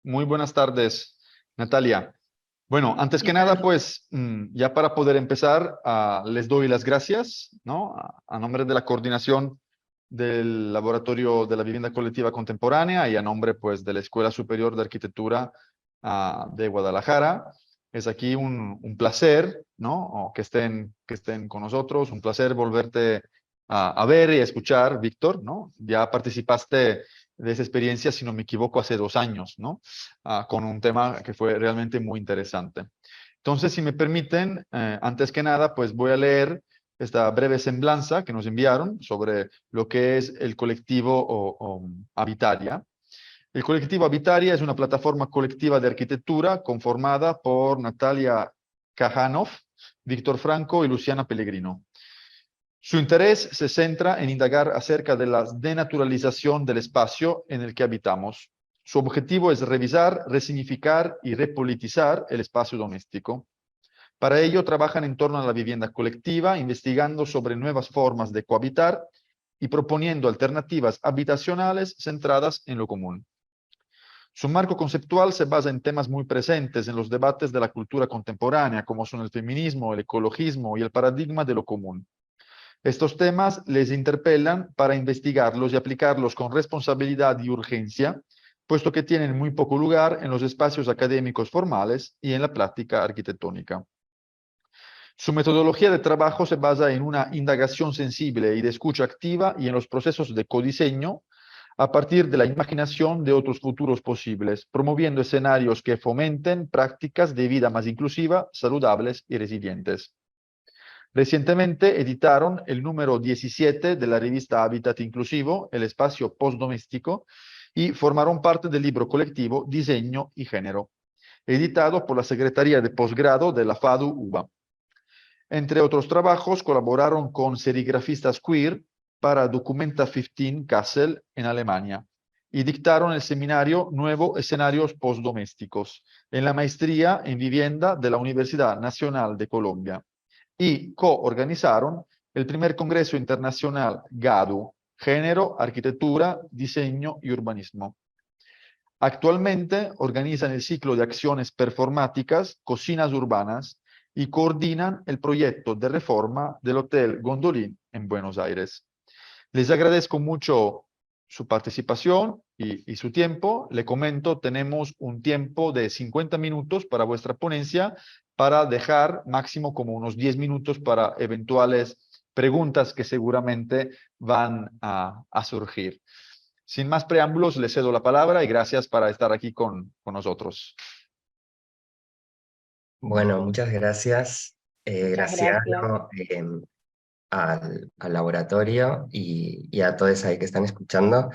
Muy buenas tardes, Natalia. Bueno, antes ¿Qué que nada, tal? pues ya para poder empezar, les doy las gracias, ¿no? A nombre de la coordinación del Laboratorio de la Vivienda Colectiva Contemporánea y a nombre, pues, de la Escuela Superior de Arquitectura de Guadalajara. Es aquí un placer, ¿no? Que estén con nosotros, un placer volverte a ver y a escuchar, Víctor, ¿no? Ya participaste de esa experiencia, si no me equivoco, hace 2 años, ¿no? Con un tema que fue realmente muy interesante. Entonces, si me permiten, antes que nada, pues voy a leer esta breve semblanza que nos enviaron sobre lo que es el colectivo Habitaria. El colectivo Habitaria es una plataforma colectiva de arquitectura conformada por Natalia Kajanov, Víctor Franco y Luciana Pellegrino. Su interés se centra en indagar acerca de la denaturalización del espacio en el que habitamos. Su objetivo es revisar, resignificar y repolitizar el espacio doméstico. Para ello, trabajan en torno a la vivienda colectiva, investigando sobre nuevas formas de cohabitar y proponiendo alternativas habitacionales centradas en lo común. Su marco conceptual se basa en temas muy presentes en los debates de la cultura contemporánea, como son el feminismo, el ecologismo y el paradigma de lo común. Estos temas les interpelan para investigarlos y aplicarlos con responsabilidad y urgencia, puesto que tienen muy poco lugar en los espacios académicos formales y en la práctica arquitectónica. Su metodología de trabajo se basa en una indagación sensible y de escucha activa y en los procesos de codiseño a partir de la imaginación de otros futuros posibles, promoviendo escenarios que fomenten prácticas de vida más inclusiva, saludables y resilientes. Recientemente editaron el número 17 de la revista Hábitat Inclusivo, el espacio postdoméstico, y formaron parte del libro colectivo Diseño y Género, editado por la Secretaría de Posgrado de la FADU-UBA. Entre otros trabajos, colaboraron con serigrafistas queer para Documenta 15 Kassel en Alemania y dictaron el seminario Nuevos Escenarios Postdomésticos en la maestría en vivienda de la Universidad Nacional de Colombia y coorganizaron el primer Congreso Internacional GADU, Género, Arquitectura, Diseño y Urbanismo. Actualmente organizan el ciclo de acciones performáticas Cocinas Urbanas y coordinan el proyecto de reforma del Hotel Gondolín en Buenos Aires. Les agradezco mucho su participación y su tiempo. Le comento, tenemos un tiempo de 50 minutos para vuestra ponencia, para dejar máximo como unos 10 minutos para eventuales preguntas que seguramente van a surgir. Sin más preámbulos, le cedo la palabra y gracias por estar aquí con nosotros. Bueno, muchas gracias, Muchas gracias. Graciano, al laboratorio y a todos ahí que están escuchando.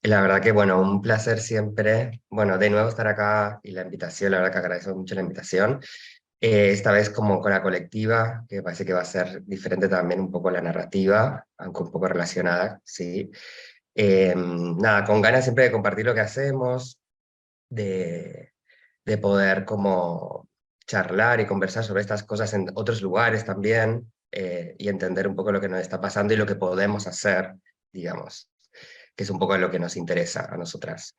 La verdad que, bueno, un placer siempre, bueno, de nuevo estar acá y la invitación, la verdad que agradezco mucho la invitación. Esta vez como con la colectiva, que parece que va a ser diferente también un poco la narrativa, aunque un poco relacionada, sí. Nada, con ganas siempre de compartir lo que hacemos, de, de poder como charlar y conversar sobre estas cosas en otros lugares también, y entender un poco lo que nos está pasando y lo que podemos hacer, digamos, que es un poco lo que nos interesa a nosotras.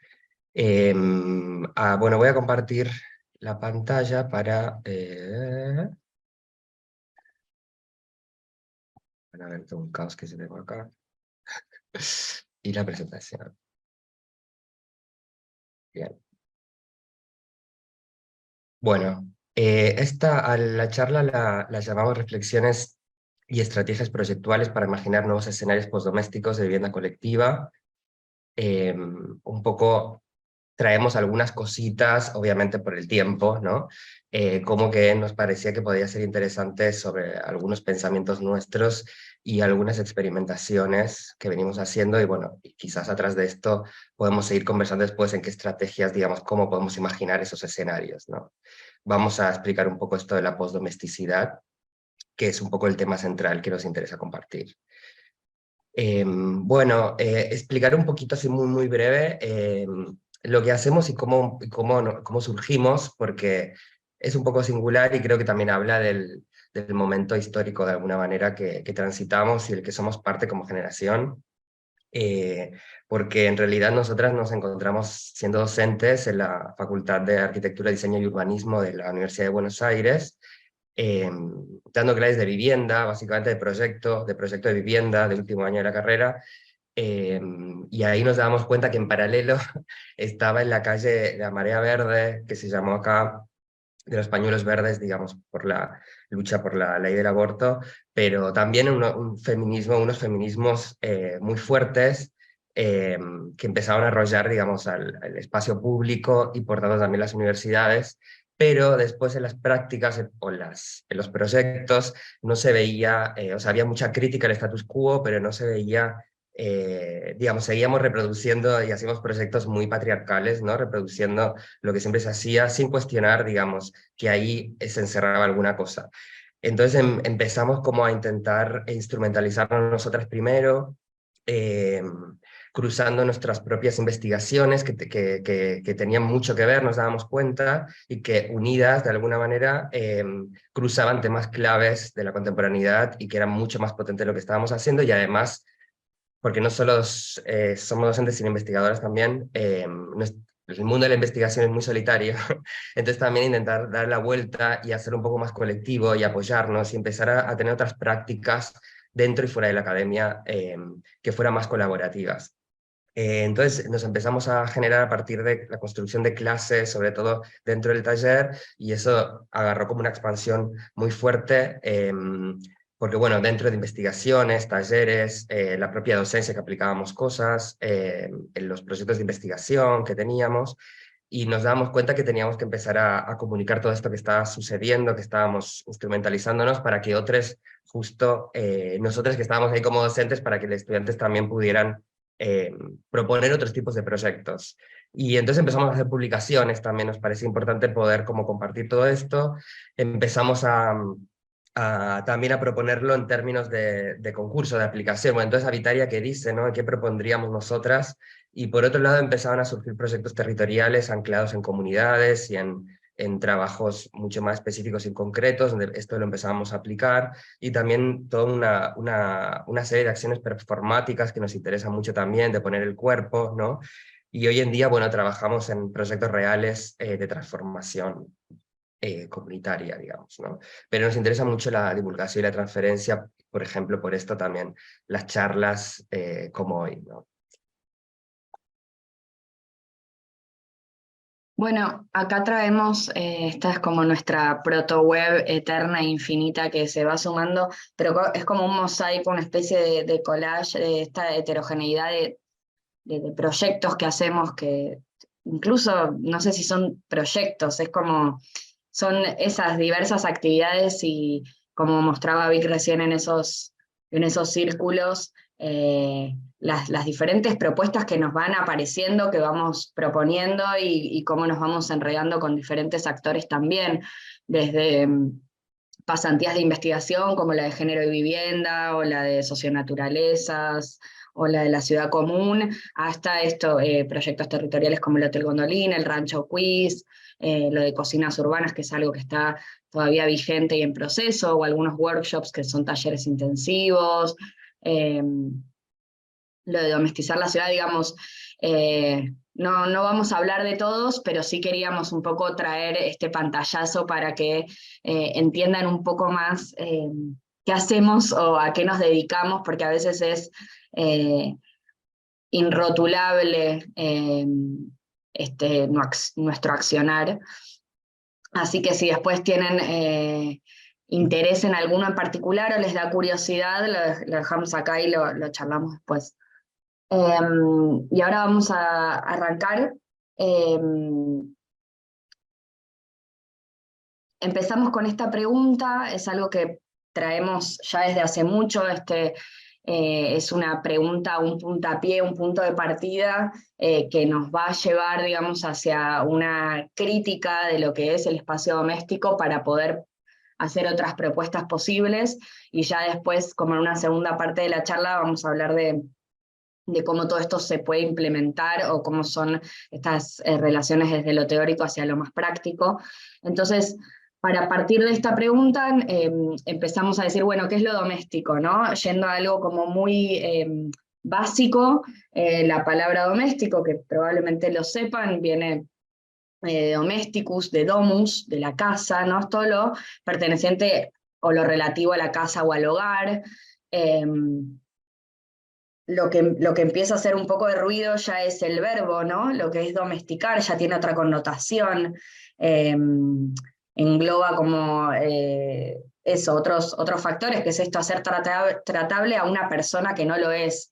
Bueno, voy a compartir la pantalla para... a ver, tengo un caos que se tengo acá. Y la presentación. Bien. Bueno, a la charla la llamamos Reflexiones y estrategias proyectuales para imaginar nuevos escenarios postdomésticos de vivienda colectiva. Un poco traemos algunas cositas, obviamente por el tiempo, ¿no? Como que nos parecía que podía ser interesante sobre algunos pensamientos nuestros y algunas experimentaciones que venimos haciendo, y bueno, y quizás atrás de esto podemos seguir conversando después en qué estrategias, digamos, cómo podemos imaginar esos escenarios, ¿no? Vamos a explicar un poco esto de la postdomesticidad, que es un poco el tema central que nos interesa compartir. Bueno, explicar un poquito así muy, muy breve lo que hacemos y cómo surgimos, porque es un poco singular y creo que también habla del momento histórico de alguna manera que transitamos y el que somos parte como generación. porque en realidad nosotras nos encontramos siendo docentes en la Facultad de Arquitectura, Diseño y Urbanismo de la Universidad de Buenos Aires, dando clases de vivienda, básicamente de proyecto de vivienda, de último año de la carrera, y ahí nos dábamos cuenta que en paralelo estaba en la calle La Marea Verde, que se llamó acá de los pañuelos verdes, digamos, por la lucha por la ley del aborto, pero también un feminismo, unos feminismos muy fuertes que empezaron a arrollar, digamos, al espacio público y por tanto también las universidades, pero después en las prácticas o en los proyectos no se veía, o sea, había mucha crítica al status quo, pero no se veía digamos, seguíamos reproduciendo y hacíamos proyectos muy patriarcales, ¿no? Reproduciendo lo que siempre se hacía sin cuestionar, digamos, que ahí se encerraba alguna cosa. Entonces empezamos como a intentar instrumentalizarnos nosotras primero, eh, cruzando nuestras propias investigaciones que tenían mucho que ver, nos dábamos cuenta, y que unidas de alguna manera cruzaban temas claves de la contemporaneidad y que eran mucho más potentes de lo que estábamos haciendo, y además porque no solo somos docentes, sino investigadoras también, el mundo de la investigación es muy solitario, entonces también intentar dar la vuelta y hacer un poco más colectivo y apoyarnos y empezar a tener otras prácticas dentro y fuera de la academia que fueran más colaborativas. Entonces nos empezamos a generar a partir de la construcción de clases, sobre todo dentro del taller, y eso agarró como una expansión muy fuerte, porque bueno, dentro de investigaciones, talleres, la propia docencia que aplicábamos cosas, en los proyectos de investigación que teníamos, y nos dábamos cuenta que teníamos que empezar a comunicar todo esto que estaba sucediendo, que estábamos instrumentalizándonos para que otros, justo nosotros que estábamos ahí como docentes, para que los estudiantes también pudieran eh, proponer otros tipos de proyectos. Y entonces empezamos a hacer publicaciones, también nos parece importante poder como compartir todo esto. Empezamos también a proponerlo en términos de concurso, de aplicación. Bueno, entonces Habitaria, ¿qué dice? ¿No? ¿Qué propondríamos nosotras? Y por otro lado empezaban a surgir proyectos territoriales anclados en comunidades y en trabajos mucho más específicos y concretos, donde esto lo empezábamos a aplicar, y también toda una serie de acciones performáticas que nos interesan mucho también, de poner el cuerpo, ¿no? Y hoy en día, bueno, trabajamos en proyectos reales de transformación comunitaria, digamos, ¿no? Pero nos interesa mucho la divulgación y la transferencia, por ejemplo, por esto también las charlas como hoy, ¿no? Bueno, acá traemos, esta es como nuestra proto-web eterna e infinita que se va sumando, pero es como un mosaico, una especie de collage de esta heterogeneidad de proyectos que hacemos, que incluso no sé si son proyectos, es como, son esas diversas actividades y como mostraba Vic recién en esos círculos, las diferentes propuestas que nos van apareciendo, que vamos proponiendo y cómo nos vamos enredando con diferentes actores también, desde pasantías de investigación como la de género y vivienda o la de socionaturalezas o la de la ciudad común, hasta proyectos territoriales como el Hotel Gondolina, el Rancho Quiz, lo de cocinas urbanas, que es algo que está todavía vigente y en proceso, o algunos workshops que son talleres intensivos, lo de domestizar la ciudad, digamos, no vamos a hablar de todos, pero sí queríamos un poco traer este pantallazo para que entiendan un poco más qué hacemos o a qué nos dedicamos, porque a veces es inrotulable nuestro accionar. Así que si después tienen interés en alguno en particular o les da curiosidad, lo dejamos acá y lo charlamos después. Y ahora vamos a arrancar. Empezamos con esta pregunta, es algo que traemos ya desde hace mucho, es una pregunta, un puntapié, un punto de partida que nos va a llevar, digamos, hacia una crítica de lo que es el espacio doméstico para poder hacer otras propuestas posibles, y ya después, como en una segunda parte de la charla, vamos a hablar de cómo todo esto se puede implementar o cómo son estas relaciones desde lo teórico hacia lo más práctico. Entonces, para partir de esta pregunta, empezamos a decir, bueno, ¿qué es lo doméstico, no? Yendo a algo como muy básico. La palabra doméstico, que probablemente lo sepan, viene domesticus, de domus, de la casa, ¿no? Es todo lo perteneciente o lo relativo a la casa o al hogar. Lo que empieza a hacer un poco de ruido ya es el verbo, ¿no? Lo que es domesticar ya tiene otra connotación, engloba como eso, otros factores, que es esto, hacer tratable a una persona que no lo es.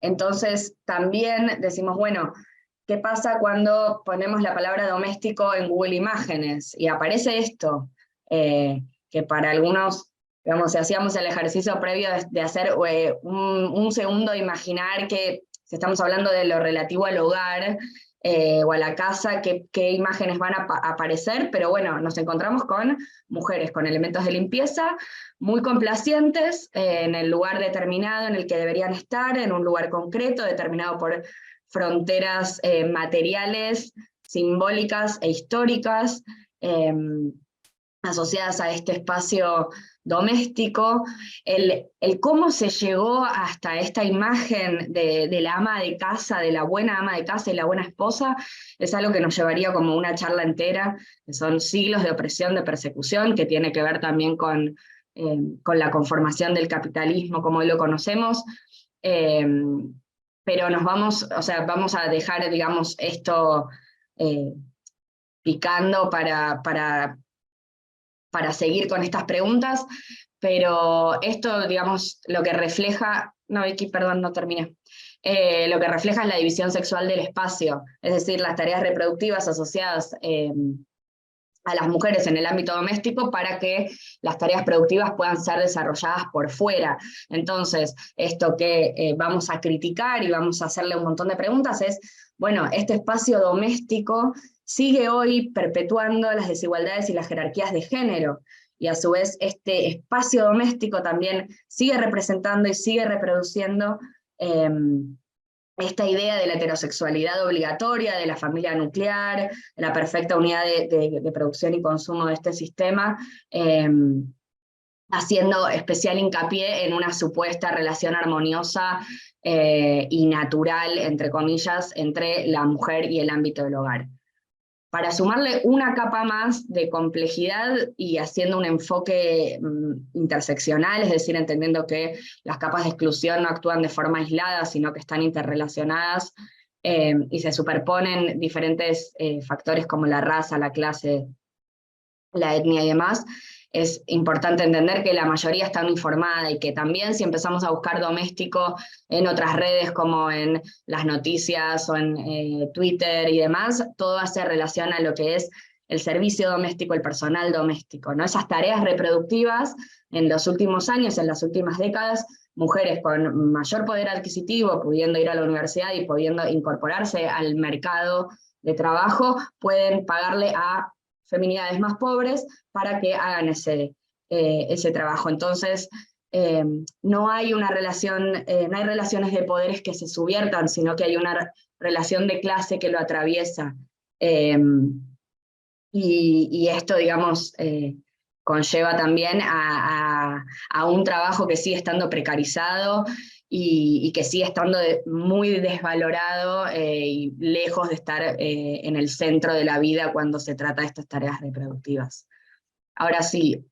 Entonces también decimos, bueno, ¿qué pasa cuando ponemos la palabra doméstico en Google Imágenes? Y aparece esto, que para algunos, digamos, si hacíamos el ejercicio previo de hacer un segundo, imaginar que si estamos hablando de lo relativo al hogar o a la casa, qué imágenes van a aparecer, pero bueno, nos encontramos con mujeres con elementos de limpieza, muy complacientes en el lugar determinado en el que deberían estar, en un lugar concreto, determinado por fronteras materiales, simbólicas e históricas, asociadas a este espacio doméstico. El cómo se llegó hasta esta imagen de la ama de casa, de la buena ama de casa y la buena esposa, es algo que nos llevaría como una charla entera, que son siglos de opresión, de persecución, que tiene que ver también con la conformación del capitalismo como hoy lo conocemos. Pero vamos a dejar, digamos, esto picando para seguir con estas preguntas, pero esto, digamos, lo que refleja, no, Vicky, perdón, no terminé. Lo que refleja es la división sexual del espacio, es decir, las tareas reproductivas asociadas a las mujeres en el ámbito doméstico para que las tareas productivas puedan ser desarrolladas por fuera. Entonces, esto que vamos a criticar y vamos a hacerle un montón de preguntas es, bueno, este espacio doméstico sigue hoy perpetuando las desigualdades y las jerarquías de género, y a su vez este espacio doméstico también sigue representando y sigue reproduciendo esta idea de la heterosexualidad obligatoria, de la familia nuclear, de la perfecta unidad de producción y consumo de este sistema, haciendo especial hincapié en una supuesta relación armoniosa y natural, entre comillas, entre la mujer y el ámbito del hogar. Para sumarle una capa más de complejidad y haciendo un enfoque interseccional, es decir, entendiendo que las capas de exclusión no actúan de forma aislada, sino que están interrelacionadas y se superponen diferentes factores como la raza, la clase, la etnia y demás, es importante entender que la mayoría está informada y que también si empezamos a buscar doméstico en otras redes como en las noticias o en Twitter y demás, todo hace relación a lo que es el servicio doméstico, el personal doméstico, ¿no? Esas tareas reproductivas en los últimos años, en las últimas décadas, mujeres con mayor poder adquisitivo, pudiendo ir a la universidad y pudiendo incorporarse al mercado de trabajo, pueden pagarle a feminidades más pobres para que hagan ese trabajo. Entonces, no hay una relación, no hay relaciones de poderes que se subviertan, sino que hay una relación de clase que lo atraviesa. Y esto, digamos, conlleva también a un trabajo que sigue estando precarizado y que sigue estando muy desvalorado y lejos de estar en el centro de la vida cuando se trata de estas tareas reproductivas. Ahora sí,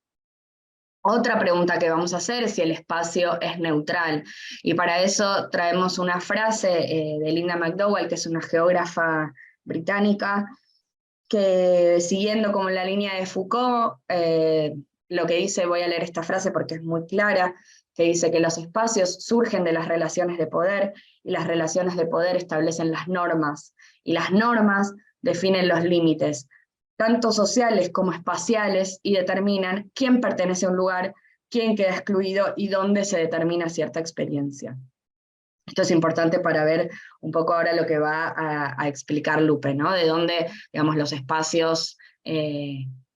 otra pregunta que vamos a hacer es si el espacio es neutral, y para eso traemos una frase de Linda McDowell, que es una geógrafa británica, que siguiendo como la línea de Foucault, lo que dice, voy a leer esta frase porque es muy clara, que dice que los espacios surgen de las relaciones de poder, y las relaciones de poder establecen las normas, y las normas definen los límites, tanto sociales como espaciales, y determinan quién pertenece a un lugar, quién queda excluido y dónde se determina cierta experiencia. Esto es importante para ver un poco ahora lo que va a explicar Lupe, ¿no? De dónde, digamos, los espacios,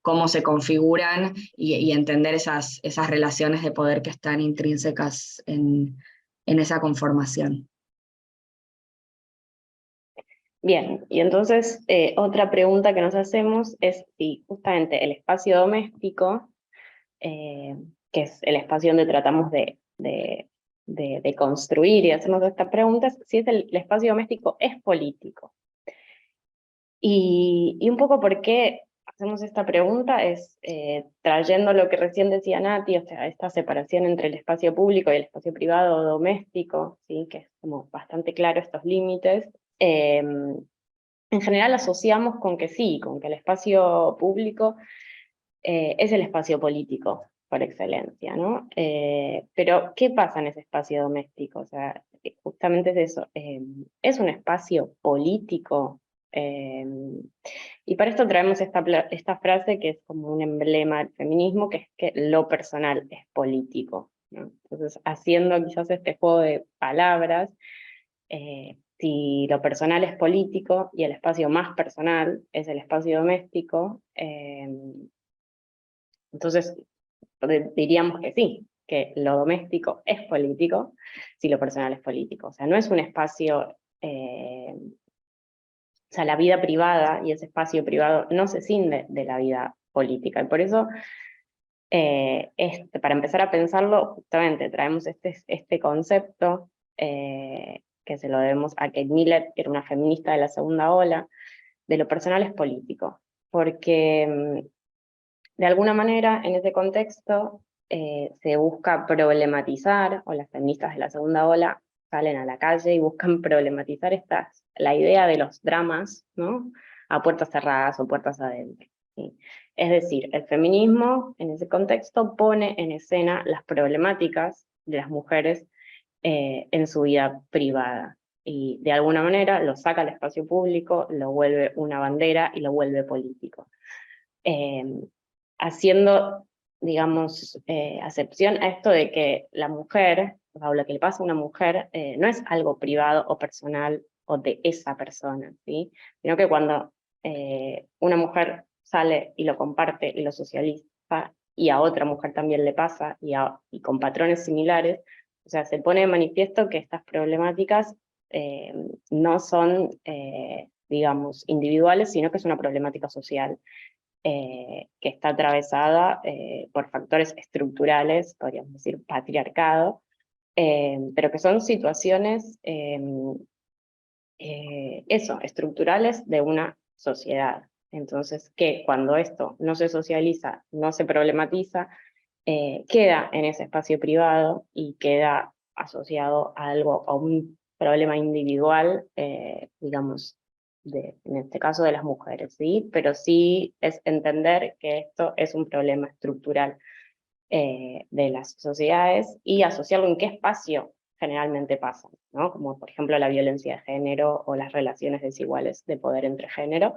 cómo se configuran y entender esas relaciones de poder que están intrínsecas en esa conformación. Bien, y entonces otra pregunta que nos hacemos es si justamente el espacio doméstico, que es el espacio donde tratamos de de construir y hacernos estas preguntas, si el espacio doméstico es político. Y un poco por qué hacemos esta pregunta es trayendo lo que recién decía Nati, o sea, esta separación entre el espacio público y el espacio privado o doméstico, ¿sí? Que es como bastante claro estos límites. En general asociamos con que sí, con que el espacio público es el espacio político por excelencia, ¿no? Pero, ¿qué pasa en ese espacio doméstico? O sea, justamente es eso, es un espacio político. Y para esto traemos esta frase que es como un emblema del feminismo, que es que lo personal es político, ¿no? Entonces, haciendo quizás este juego de palabras, si lo personal es político y el espacio más personal es el espacio doméstico, entonces diríamos que sí, que lo doméstico es político, si lo personal es político. O sea, no es un espacio, o sea, la vida privada y ese espacio privado no se cinde de la vida política. Y por eso, para empezar a pensarlo, justamente traemos este concepto, que se lo debemos a Kate Millett, que era una feminista de la segunda ola, de lo personal es político. Porque de alguna manera, en ese contexto, se busca problematizar, o las feministas de la segunda ola salen a la calle y buscan problematizar la idea de los dramas, ¿no? A puertas cerradas o puertas adentro, ¿sí? Es decir, el feminismo, en ese contexto, pone en escena las problemáticas de las mujeres en su vida privada. Y de alguna manera lo saca al espacio público, lo vuelve una bandera y lo vuelve político. Haciendo, digamos, acepción a esto de que la mujer, o lo que le pasa a una mujer, no es algo privado o personal o de esa persona, ¿sí? Sino que cuando una mujer sale y lo comparte y lo socializa, y a otra mujer también le pasa, y con patrones similares, o sea, se pone de manifiesto que estas problemáticas no son, digamos, individuales, sino que es una problemática social. Que está atravesada por factores estructurales, podríamos decir patriarcado, pero que son situaciones, estructurales de una sociedad. Entonces, que cuando esto no se socializa, no se problematiza, queda en ese espacio privado y queda asociado a algo, a un problema individual, digamos, en este caso de las mujeres, ¿sí? Pero sí es entender que esto es un problema estructural de las sociedades y asociarlo en qué espacio generalmente pasan, ¿no? Como por ejemplo la violencia de género o las relaciones desiguales de poder entre género,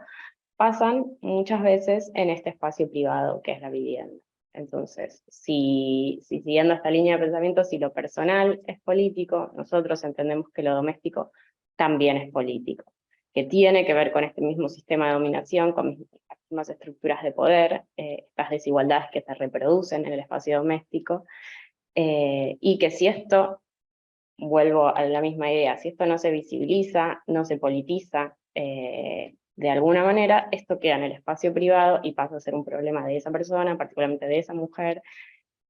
pasan muchas veces en este espacio privado que es la vivienda. Entonces, si siguiendo esta línea de pensamiento, si lo personal es político, nosotros entendemos que lo doméstico también es político, que tiene que ver con este mismo sistema de dominación, con las mismas estructuras de poder, estas desigualdades que se reproducen en el espacio doméstico, y que si esto, vuelvo a la misma idea, si esto no se visibiliza, no se politiza, de alguna manera, esto queda en el espacio privado y pasa a ser un problema de esa persona, particularmente de esa mujer,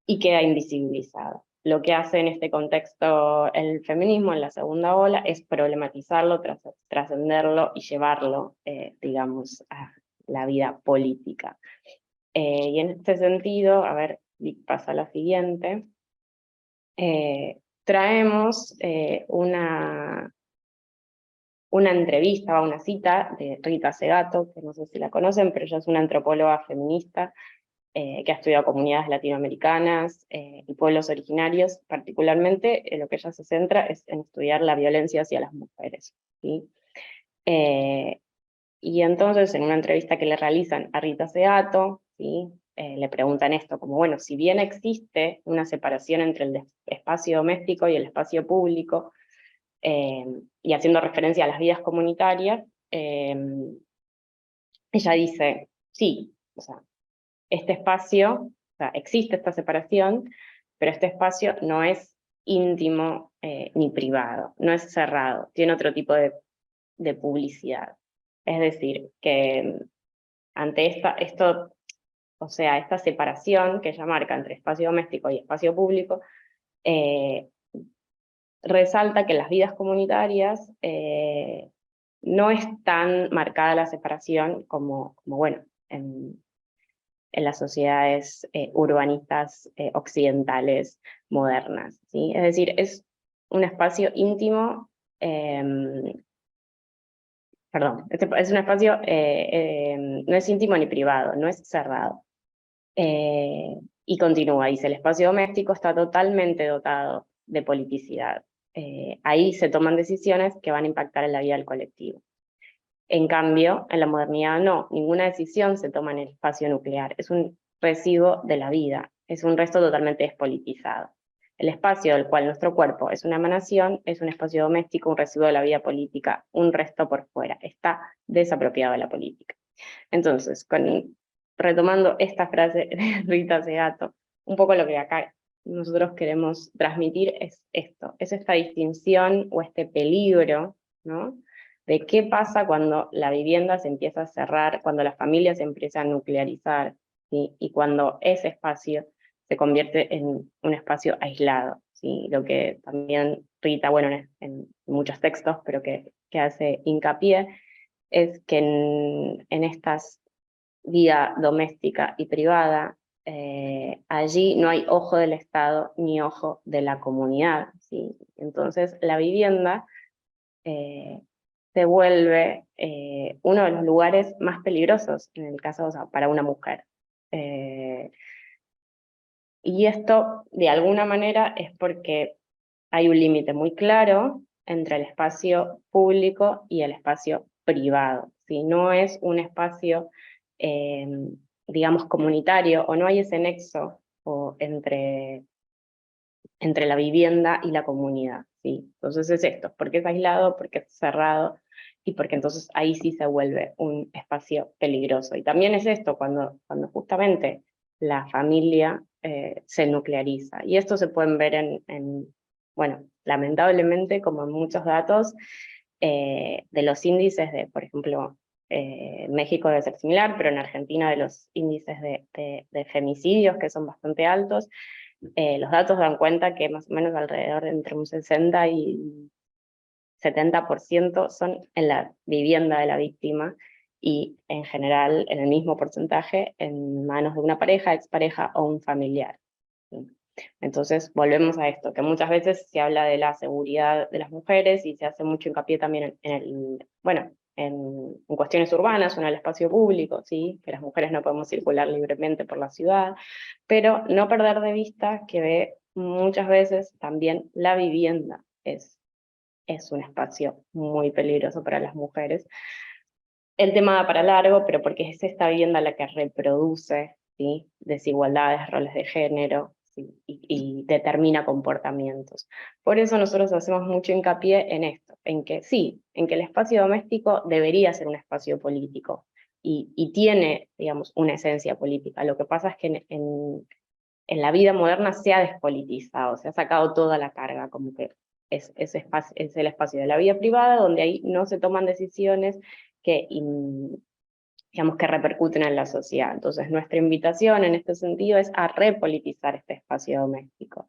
y queda invisibilizado. Lo que hace en este contexto el feminismo en la segunda ola es problematizarlo, trascenderlo y llevarlo, digamos, a la vida política. Y en este sentido, a ver, pasa a la siguiente, traemos una entrevista, una cita de Rita Segato, que no sé si la conocen, pero ella es una antropóloga feminista que ha estudiado comunidades latinoamericanas y pueblos originarios. Particularmente lo que ella se centra es en estudiar la violencia hacia las mujeres, ¿sí? Y entonces en una entrevista que le realizan a Rita Segato, ¿sí? Le preguntan esto, como bueno, si bien existe una separación entre el espacio doméstico y el espacio público, y haciendo referencia a las vidas comunitarias, ella dice, sí, o sea, este espacio, o sea, existe esta separación, pero este espacio no es íntimo ni privado, no es cerrado, tiene otro tipo de publicidad. Es decir, que ante o sea, esta separación que ella marca entre espacio doméstico y espacio público, resalta que en las vidas comunitarias no es tan marcada la separación como bueno, en las sociedades urbanistas occidentales modernas, ¿sí? Es decir, es un espacio íntimo, perdón, es un espacio, no es íntimo ni privado, no es cerrado. Y continúa, dice, el espacio doméstico está totalmente dotado de politicidad. Ahí se toman decisiones que van a impactar en la vida del colectivo. En cambio, en la modernidad no, ninguna decisión se toma en el espacio nuclear, es un residuo de la vida, es un resto totalmente despolitizado. El espacio del cual nuestro cuerpo es una emanación es un espacio doméstico, un residuo de la vida política, un resto por fuera, está desapropiado de la política. Entonces, retomando esta frase de Rita Segato, un poco lo que acá nosotros queremos transmitir es esto, es esta distinción o este peligro, ¿no?, de qué pasa cuando la vivienda se empieza a cerrar, cuando las familias se empiezan a nuclearizar, ¿sí?, y cuando ese espacio se convierte en un espacio aislado, ¿sí?, lo que también Rita, bueno, en muchos textos, pero que hace hincapié, es que en estas vida doméstica y privada, allí no hay ojo del Estado ni ojo de la comunidad, ¿sí? Entonces la vivienda se vuelve uno de los lugares más peligrosos, en el caso, o sea, para una mujer. Y esto, de alguna manera, es porque hay un límite muy claro entre el espacio público y el espacio privado. Si no es un espacio, digamos, comunitario, o no hay ese nexo entre la vivienda y la comunidad, ¿sí? Entonces es esto, porque es aislado, porque es cerrado, y porque entonces ahí sí se vuelve un espacio peligroso. Y también es esto, cuando justamente la familia se nucleariza. Y esto se pueden ver bueno, lamentablemente, como en muchos datos, de los índices de, por ejemplo, México debe ser similar, pero en Argentina de los índices de femicidios, que son bastante altos, los datos dan cuenta que más o menos alrededor de entre un 60 y 70% son en la vivienda de la víctima, y en general en el mismo porcentaje en manos de una pareja, expareja o un familiar. Entonces volvemos a esto, que muchas veces se habla de la seguridad de las mujeres y se hace mucho hincapié también en cuestiones urbanas o en el espacio público, ¿sí?, que las mujeres no podemos circular libremente por la ciudad, pero no perder de vista que muchas veces también la vivienda es un espacio muy peligroso para las mujeres. El tema da para largo, pero porque es esta vivienda la que reproduce, ¿sí?, desigualdades, roles de género, ¿sí?, y determina comportamientos. Por eso nosotros hacemos mucho hincapié en esto, en que sí, en que el espacio doméstico debería ser un espacio político, y tiene, digamos, una esencia política. Lo que pasa es que en la vida moderna se ha despolitizado, se ha sacado toda la carga, como que es el espacio de la vida privada, donde ahí no se toman decisiones que, digamos, que repercuten en la sociedad. Entonces nuestra invitación en este sentido es a repolitizar este espacio doméstico.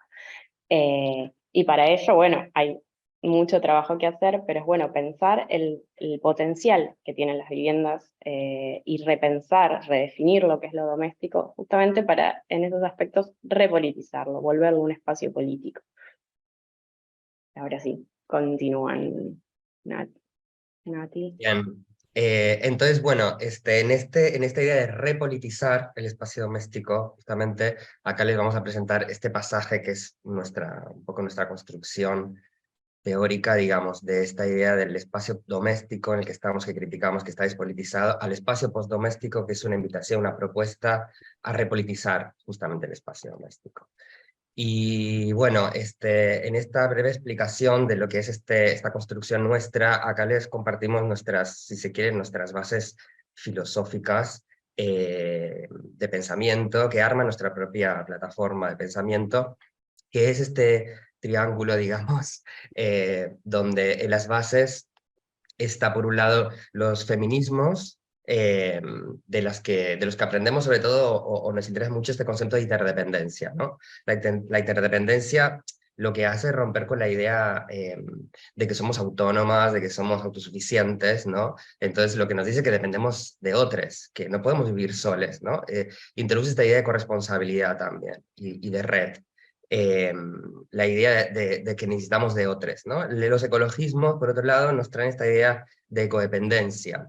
Y para ello, bueno, hay mucho trabajo que hacer, pero es bueno pensar el potencial que tienen las viviendas y repensar, redefinir lo que es lo doméstico, justamente para, en esos aspectos, repolitizarlo, volverlo un espacio político. Ahora sí, continúan, Nati. Bien. Entonces, bueno, en esta idea de repolitizar el espacio doméstico, justamente acá les vamos a presentar este pasaje que es un poco nuestra construcción teórica, digamos, de esta idea del espacio doméstico en el que estamos, que criticamos, que está despolitizado, al espacio postdoméstico, que es una invitación, una propuesta a repolitizar justamente el espacio doméstico. Y bueno, en esta breve explicación de lo que es esta construcción nuestra, acá les compartimos nuestras, si se quieren, nuestras bases filosóficas de pensamiento que arma nuestra propia plataforma de pensamiento, que es este triángulo, digamos, donde en las bases está por un lado los feminismos, de los que aprendemos sobre todo, o nos interesa mucho este concepto de interdependencia, ¿no? La interdependencia lo que hace es romper con la idea de que somos autónomas, de que somos autosuficientes, ¿no? Entonces lo que nos dice que dependemos de otros, que no podemos vivir soles, ¿no? Introduce esta idea de corresponsabilidad también, y de red. La idea de que necesitamos de otros, ¿no? Los ecologismos, por otro lado, nos traen esta idea de codependencia.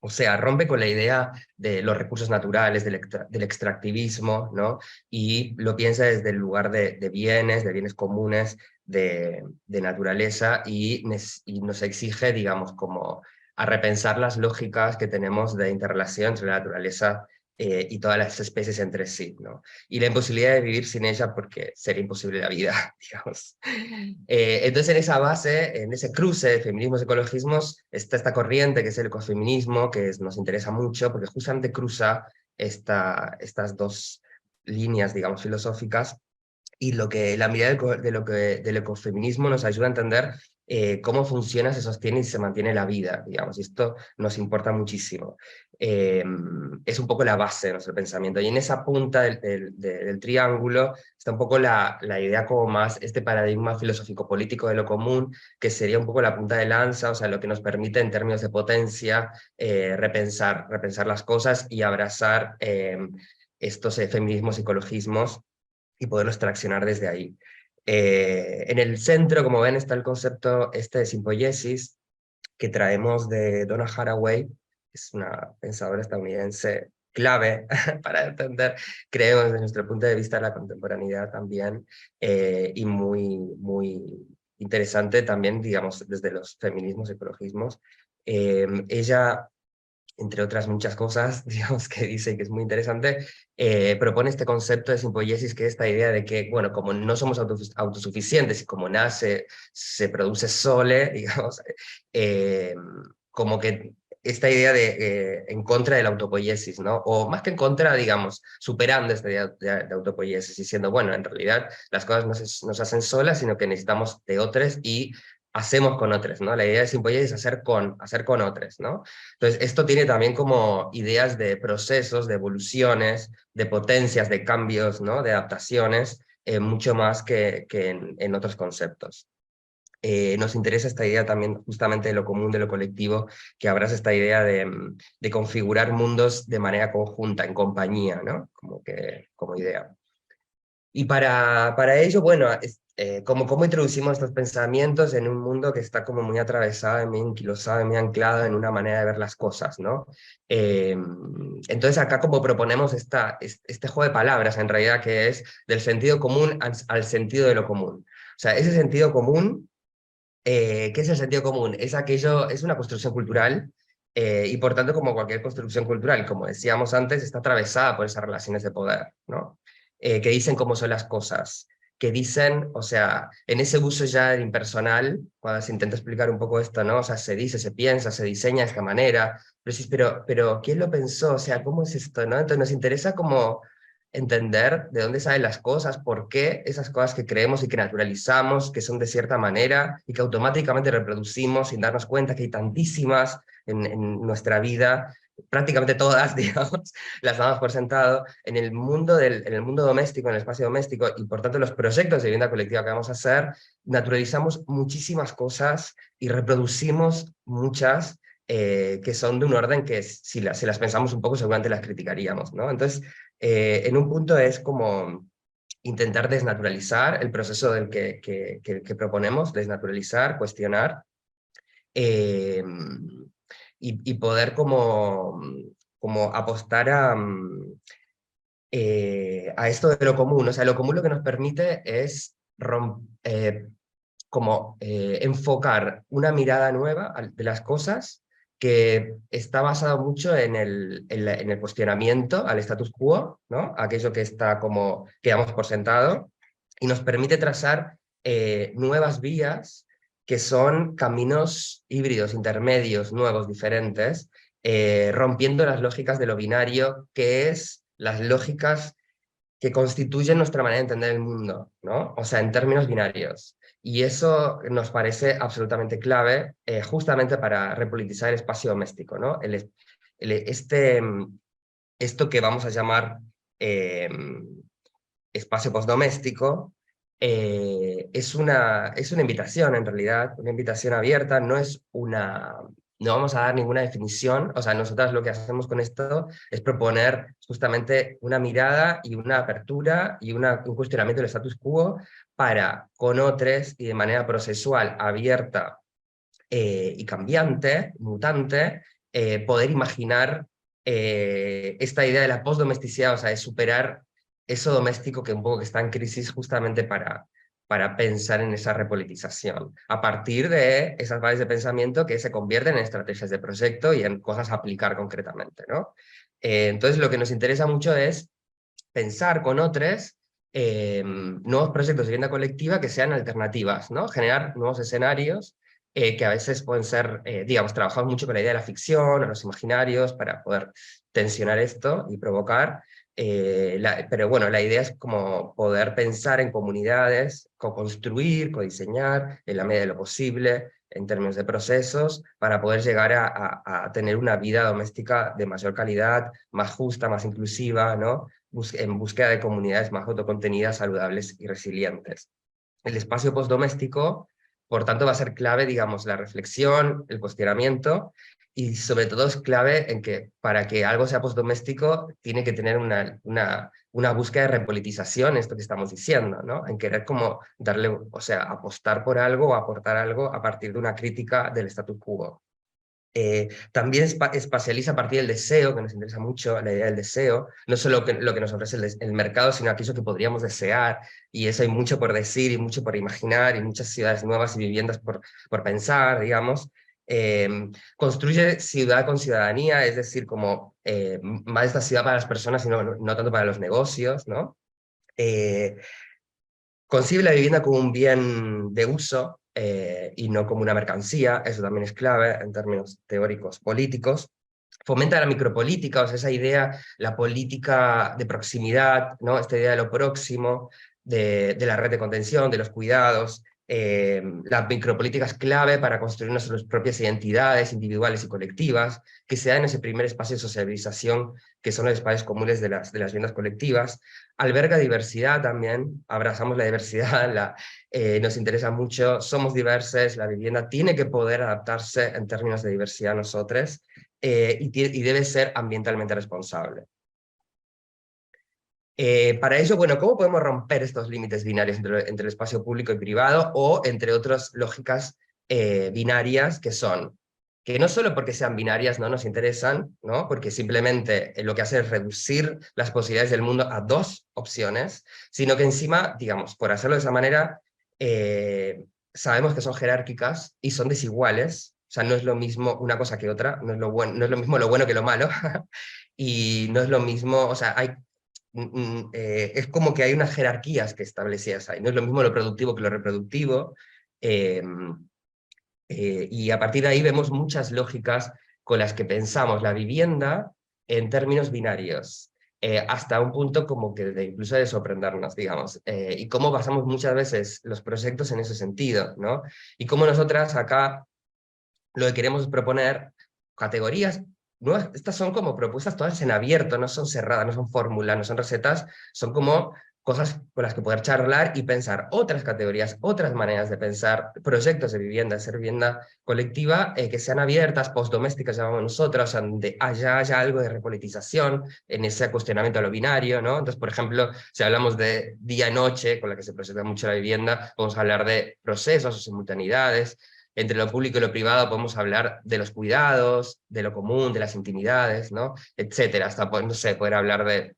O sea, rompe con la idea de los recursos naturales, del extractivismo, ¿no? Y lo piensa desde el lugar de bienes comunes, de naturaleza, y nos exige, digamos, como a repensar las lógicas que tenemos de interrelación entre la naturaleza y todas las especies entre sí, ¿no? Y la imposibilidad de vivir sin ella porque sería imposible la vida, digamos. Entonces en esa base, en ese cruce de feminismos y ecologismos, está esta corriente que es el ecofeminismo, que nos interesa mucho porque justamente cruza estas dos líneas, digamos, filosóficas, y la mirada del ecofeminismo nos ayuda a entender cómo funciona, se sostiene y se mantiene la vida, digamos, y esto nos importa muchísimo. Es un poco la base de nuestro pensamiento, y en esa punta del triángulo está un poco la idea como más este paradigma filosófico-político de lo común, que sería un poco la punta de lanza, o sea, lo que nos permite en términos de potencia repensar las cosas y abrazar estos feminismos y ecologismos, y poderlos traccionar desde ahí. En el centro, como ven, está el concepto de simpoiesis, que traemos de Donna Haraway, que es una pensadora estadounidense clave para entender, creemos desde nuestro punto de vista, la contemporaneidad también, y muy, muy interesante también, digamos, desde los feminismos, ecologismos. Ella, entre otras muchas cosas, digamos, que dice que es muy interesante, propone este concepto de simpoiesis, que es esta idea de que, bueno, como no somos autosuficientes y como nada se produce sole, digamos, como que esta idea de en contra de la autopoiesis, ¿no? O más que en contra, digamos, superando esta idea de autopoiesis, diciendo, bueno, en realidad las cosas no se hacen solas, sino que necesitamos de otros y hacemos con otros, ¿no? La idea de simpoiesis es hacer con otros, ¿no? Entonces, esto tiene también como ideas de procesos, de evoluciones, de potencias, de cambios, ¿no? De adaptaciones, mucho más que en otros conceptos. Nos interesa esta idea también justamente de lo común, de lo colectivo, que abraza esta idea de configurar mundos de manera conjunta, en compañía, ¿no? Como idea. Y para ello, bueno, ¿cómo introducimos estos pensamientos en un mundo que está como muy atravesado, muy anquilosado, muy anclado en una manera de ver las cosas, ¿no? Entonces acá como proponemos este juego de palabras, en realidad, que es del sentido común al sentido de lo común. O sea, ese sentido común, ¿qué es el sentido común? Es una construcción cultural, y por tanto, como cualquier construcción cultural, como decíamos antes, está atravesada por esas relaciones de poder, ¿no? Que dicen cómo son las cosas, que dicen, o sea, en ese uso ya impersonal, cuando se intenta explicar un poco esto, ¿no? O sea, se dice, se piensa, se diseña de esta manera, pero ¿quién lo pensó? O sea, ¿cómo es esto, no? Entonces nos interesa como entender de dónde salen las cosas, por qué esas cosas que creemos y que naturalizamos, que son de cierta manera, y que automáticamente reproducimos sin darnos cuenta que hay tantísimas en nuestra vida, prácticamente todas, digamos, las damos por sentado, en el mundo doméstico, en el espacio doméstico, y por tanto los proyectos de vivienda colectiva que vamos a hacer, naturalizamos muchísimas cosas y reproducimos muchas que son de un orden que si las pensamos un poco seguramente las criticaríamos, ¿no? Entonces, en un punto es como intentar desnaturalizar el proceso del que proponemos, desnaturalizar, cuestionar, eh, y poder como apostar a esto de lo común. O sea, lo común lo que nos permite es enfocar una mirada nueva de las cosas, que está basado mucho en el cuestionamiento al status quo, ¿no? Aquello que está como que damos por sentado, y nos permite trazar nuevas vías, que son caminos híbridos, intermedios, nuevos, diferentes, rompiendo las lógicas de lo binario, que es las lógicas que constituyen nuestra manera de entender el mundo, ¿no? O sea, en términos binarios. Y eso nos parece absolutamente clave, justamente para repolitizar el espacio doméstico, ¿no? Esto que vamos a llamar espacio postdoméstico, es una invitación en realidad, una invitación abierta, no vamos a dar ninguna definición, o sea, nosotras lo que hacemos con esto es proponer justamente una mirada y una apertura y un cuestionamiento del status quo para, con otros y de manera procesual, abierta y cambiante, mutante, poder imaginar esta idea de la postdomesticidad, o sea, de superar eso doméstico que un poco que está en crisis justamente para pensar en esa repolitización, a partir de esas bases de pensamiento que se convierten en estrategias de proyecto y en cosas a aplicar concretamente, ¿no? Entonces lo que nos interesa mucho es pensar con otros nuevos proyectos de vivienda colectiva que sean alternativas, ¿no? Generar nuevos escenarios que a veces pueden ser, digamos, trabajamos mucho con la idea de la ficción o los imaginarios para poder tensionar esto y provocar, pero bueno, la idea es como poder pensar en comunidades, co-construir, codiseñar en la medida de lo posible, en términos de procesos, para poder llegar a tener una vida doméstica de mayor calidad, más justa, más inclusiva, ¿no? En búsqueda de comunidades más autocontenidas, saludables y resilientes. El espacio postdoméstico, por tanto, va a ser clave, digamos, la reflexión, el cuestionamiento, y sobre todo es clave en que para que algo sea postdoméstico tiene que tener una búsqueda de repolitización, esto que estamos diciendo, ¿no? En querer como darle, o sea, apostar por algo o aportar algo a partir de una crítica del status quo. También espacializa a partir del deseo, que nos interesa mucho, la idea del deseo, no solo lo que nos ofrece el mercado, sino aquello que podríamos desear, y eso hay mucho por decir y mucho por imaginar, y muchas ciudades nuevas y viviendas por pensar, digamos. Construye ciudad con ciudadanía, es decir, como más esta ciudad para las personas y no tanto para los negocios, ¿no? Concibe la vivienda como un bien de uso y no como una mercancía, eso también es clave en términos teóricos políticos. Fomenta la micropolítica, o sea, esa idea, la política de proximidad, ¿no? Esta idea de lo próximo, de la red de contención, de los cuidados. La micropolítica es clave para construir nuestras propias identidades individuales y colectivas, que se da en ese primer espacio de sociabilización, que son los espacios comunes de las viviendas colectivas. Alberga diversidad también, abrazamos la diversidad, nos interesa mucho, somos diversos, la vivienda tiene que poder adaptarse en términos de diversidad a nosotros, y debe ser ambientalmente responsable. Para ello, bueno, ¿cómo podemos romper estos límites binarios entre el espacio público y privado o entre otras lógicas binarias que no solo porque sean binarias no nos interesan, ¿no? Porque simplemente lo que hace es reducir las posibilidades del mundo a dos opciones, sino que encima, digamos, por hacerlo de esa manera, sabemos que son jerárquicas y son desiguales, o sea, no es lo mismo una cosa que otra, no es lo mismo lo bueno que lo malo, y no es lo mismo, o sea, es como que hay unas jerarquías que establecidas ahí, no es lo mismo lo productivo que lo reproductivo, y a partir de ahí vemos muchas lógicas con las que pensamos la vivienda en términos binarios, hasta un punto como que incluso de sorprendernos, digamos, y cómo basamos muchas veces los proyectos en ese sentido, ¿no? Y cómo nosotras acá lo que queremos es proponer categorías nuevas. Estas son como propuestas todas en abierto, no son cerradas, no son fórmulas, no son recetas, son como cosas con las que poder charlar y pensar otras categorías, otras maneras de pensar, proyectos de vivienda, hacer vivienda colectiva, que sean abiertas, postdomésticas, llamamos nosotros, donde haya algo de repolitización en ese cuestionamiento a lo binario, ¿no? Entonces, por ejemplo, si hablamos de día-noche, con la que se proyecta mucho la vivienda, podemos hablar de procesos o simultaneidades. Entre lo público y lo privado podemos hablar de los cuidados, de lo común, de las intimidades, ¿no? Etcétera, hasta, no sé, poder hablar de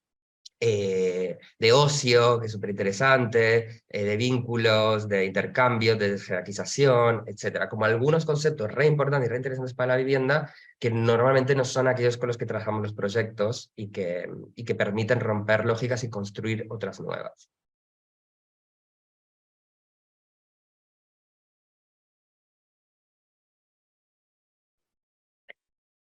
ocio, que es súper interesante, de vínculos, de intercambios, de jerarquización, etcétera. Como algunos conceptos re importantes y re interesantes para la vivienda, que normalmente no son aquellos con los que trabajamos los proyectos y que permiten romper lógicas y construir otras nuevas.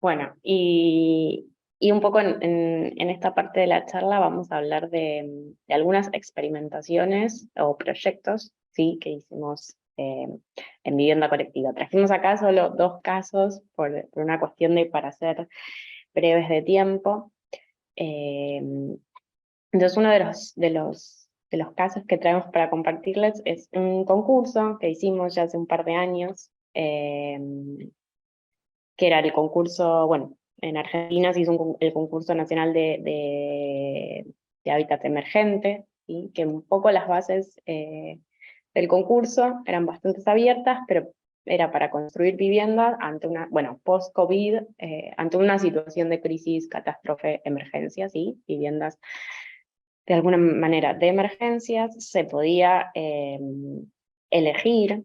Bueno, y un poco en esta parte de la charla vamos a hablar de algunas experimentaciones o proyectos, ¿sí? Que hicimos en vivienda colectiva. Trajimos acá solo 2 casos por una cuestión para ser breves de tiempo. Entonces uno de los los casos que traemos para compartirles es un concurso que hicimos ya hace un par de años, que era el concurso, bueno, en Argentina se hizo el concurso nacional de hábitat emergente, ¿sí? Que un poco las bases del concurso eran bastante abiertas, pero era para construir viviendas ante una, bueno, post-COVID, ante una situación de crisis, catástrofe, emergencia, ¿sí? Viviendas de alguna manera de emergencias, se podía elegir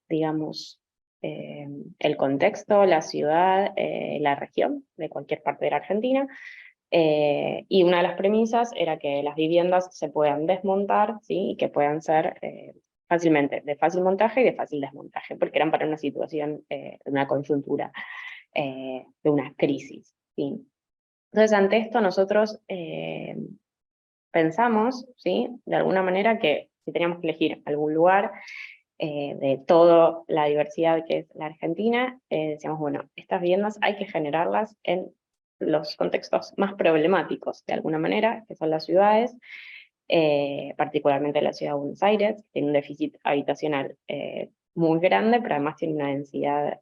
digamos, el contexto, la ciudad, la región de cualquier parte de la Argentina, y una de las premisas era que las viviendas se puedan desmontar, ¿sí? Y que puedan ser fácilmente de fácil montaje y de fácil desmontaje, porque eran para una situación, de una coyuntura, de una crisis, ¿sí? Entonces, ante esto nosotros pensamos, ¿sí? De alguna manera que si teníamos que elegir algún lugar de toda la diversidad que es la Argentina, decíamos, bueno, estas viviendas hay que generarlas en los contextos más problemáticos, de alguna manera, que son las ciudades, particularmente la ciudad de Buenos Aires, que tiene un déficit habitacional muy grande, pero además tiene una densidad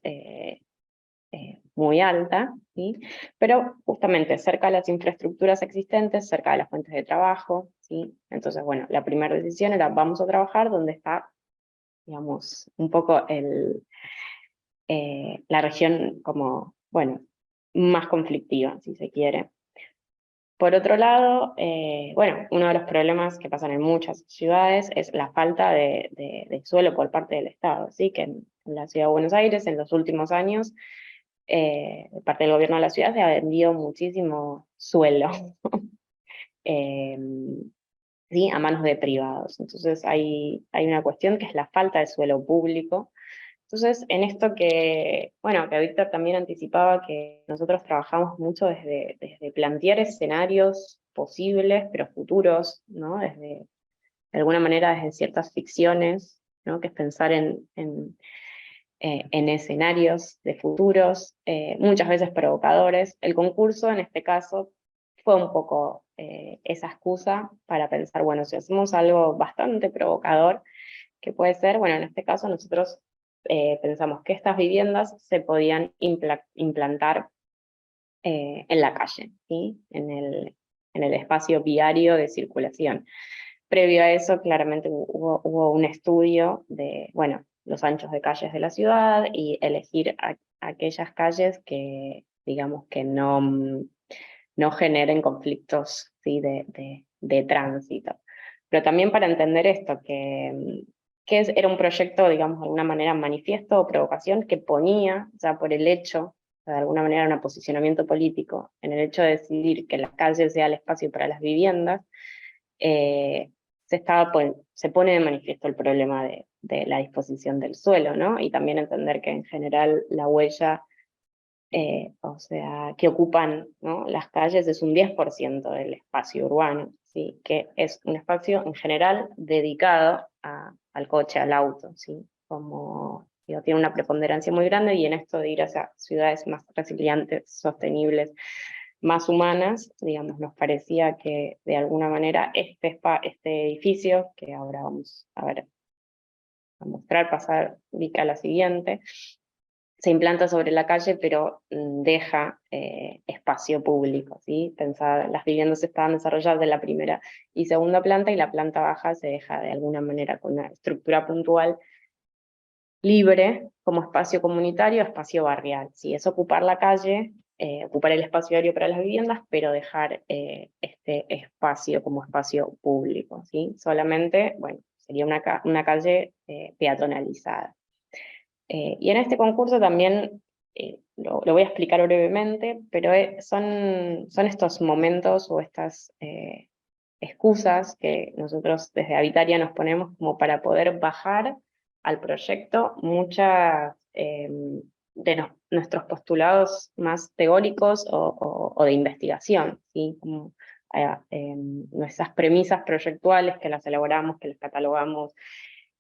muy alta, ¿sí? Pero justamente cerca de las infraestructuras existentes, cerca de las fuentes de trabajo, ¿sí? Entonces, bueno, la primera decisión era vamos a trabajar donde está, digamos, un poco la región como, bueno, más conflictiva, si se quiere. Por otro lado, bueno, uno de los problemas que pasan en muchas ciudades es la falta de suelo por parte del Estado, ¿sí? Que en la ciudad de Buenos Aires, en los últimos años, de parte del gobierno de la ciudad, se ha vendido muchísimo suelo, ¿sí? A manos de privados. Entonces hay una cuestión que es la falta de suelo público. Entonces, en esto que, bueno, que Víctor también anticipaba, que nosotros trabajamos mucho desde plantear escenarios posibles, pero futuros, ¿no? De alguna manera desde ciertas ficciones, ¿no? Que es pensar en escenarios de futuros, muchas veces provocadores. El concurso, en este caso, fue un poco esa excusa para pensar, bueno, si hacemos algo bastante provocador, que puede ser, bueno, en este caso nosotros pensamos que estas viviendas se podían implantar en la calle, ¿sí? En el espacio viario de circulación. Previo a eso, claramente hubo un estudio de, bueno, los anchos de calles de la ciudad y elegir aquellas calles que, digamos, que no generen conflictos, ¿sí? de tránsito. Pero también para entender esto, era un proyecto, digamos, de alguna manera manifiesto o provocación que ponía, ya por el hecho, de alguna manera un posicionamiento político, en el hecho de decidir que las calles sea el espacio para las viviendas, se pone de manifiesto el problema de la disposición del suelo, ¿no? Y también entender que en general la huella, o sea, que ocupan, ¿no? Las calles es un 10% del espacio urbano, ¿sí? Que es un espacio en general dedicado al coche, al auto, ¿sí? Como, digo, tiene una preponderancia muy grande, y en esto de ir hacia ciudades más resilientes, sostenibles, más humanas, digamos, nos parecía que de alguna manera este edificio, que ahora vamos a ver, a mostrar, pasar Vika a la siguiente, se implanta sobre la calle, pero deja espacio público, ¿sí? Pensar, las viviendas estaban desarrolladas de la primera y segunda planta, y la planta baja se deja de alguna manera con una estructura puntual libre, como espacio comunitario, espacio barrial, ¿sí? Es ocupar la calle, ocupar el espacio aéreo para las viviendas, pero dejar este espacio como espacio público, ¿sí? Solamente, bueno, sería una calle peatonalizada. Y en este concurso también, lo voy a explicar brevemente, pero son estos momentos o estas excusas que nosotros desde Habitaria nos ponemos como para poder bajar al proyecto muchas de nuestros postulados más teóricos o de investigación, ¿sí? Como, nuestras premisas proyectuales que las elaboramos, que las catalogamos,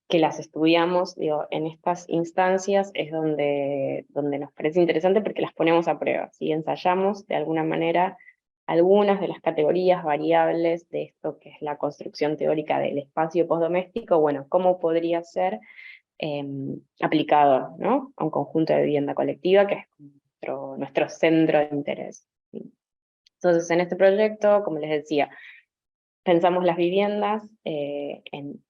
que las estudiamos, digo, en estas instancias es donde nos parece interesante, porque las ponemos a prueba, ¿sí? Ensayamos de alguna manera algunas de las categorías variables de esto que es la construcción teórica del espacio postdoméstico, bueno, cómo podría ser aplicado, ¿no?, a un conjunto de vivienda colectiva, que es nuestro centro de interés, ¿sí? Entonces, en este proyecto, como les decía, pensamos las viviendas en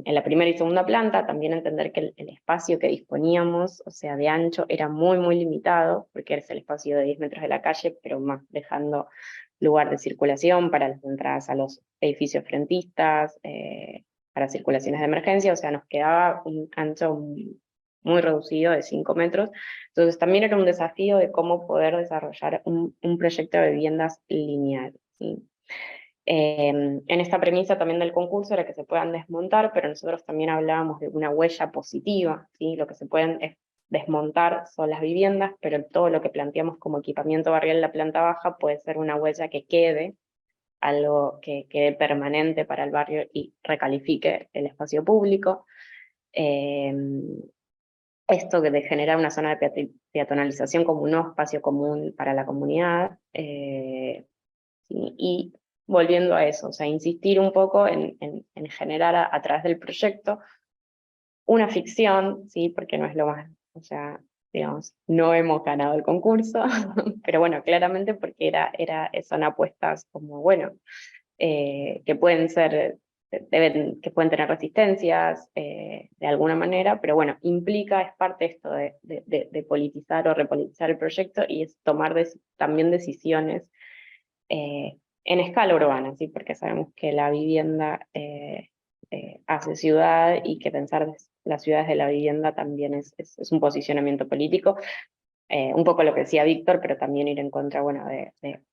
la primera y segunda planta, también entender que el espacio que disponíamos, o sea, de ancho, era muy, muy limitado, porque es el espacio de 10 metros de la calle, pero más dejando lugar de circulación para las entradas a los edificios frentistas, para circulaciones de emergencia, o sea, nos quedaba un ancho muy reducido de 5 metros, entonces también era un desafío de cómo poder desarrollar un proyecto de viviendas lineal, ¿sí? En esta premisa también del concurso era que se puedan desmontar, pero nosotros también hablábamos de una huella positiva, ¿sí? Lo que se pueden desmontar son las viviendas, pero todo lo que planteamos como equipamiento barrial en la planta baja puede ser una huella que quede, algo que quede permanente para el barrio y recalifique el espacio público. Esto que de generar una zona de peatonalización como un nuevo espacio común para la comunidad, ¿sí? Y volviendo a eso, o sea, insistir un poco en generar a través del proyecto una ficción, ¿sí? Porque no es lo más, o sea, digamos, no hemos ganado el concurso, pero bueno, claramente porque son apuestas como, bueno, que pueden ser, que pueden tener resistencias de alguna manera, pero bueno, implica, es parte esto de politizar o repolitizar el proyecto, y es tomar también decisiones en escala urbana, ¿sí? Porque sabemos que la vivienda hace ciudad, y que pensar las ciudades de la vivienda también es un posicionamiento político, un poco lo que decía Víctor, pero también ir en contra, bueno, de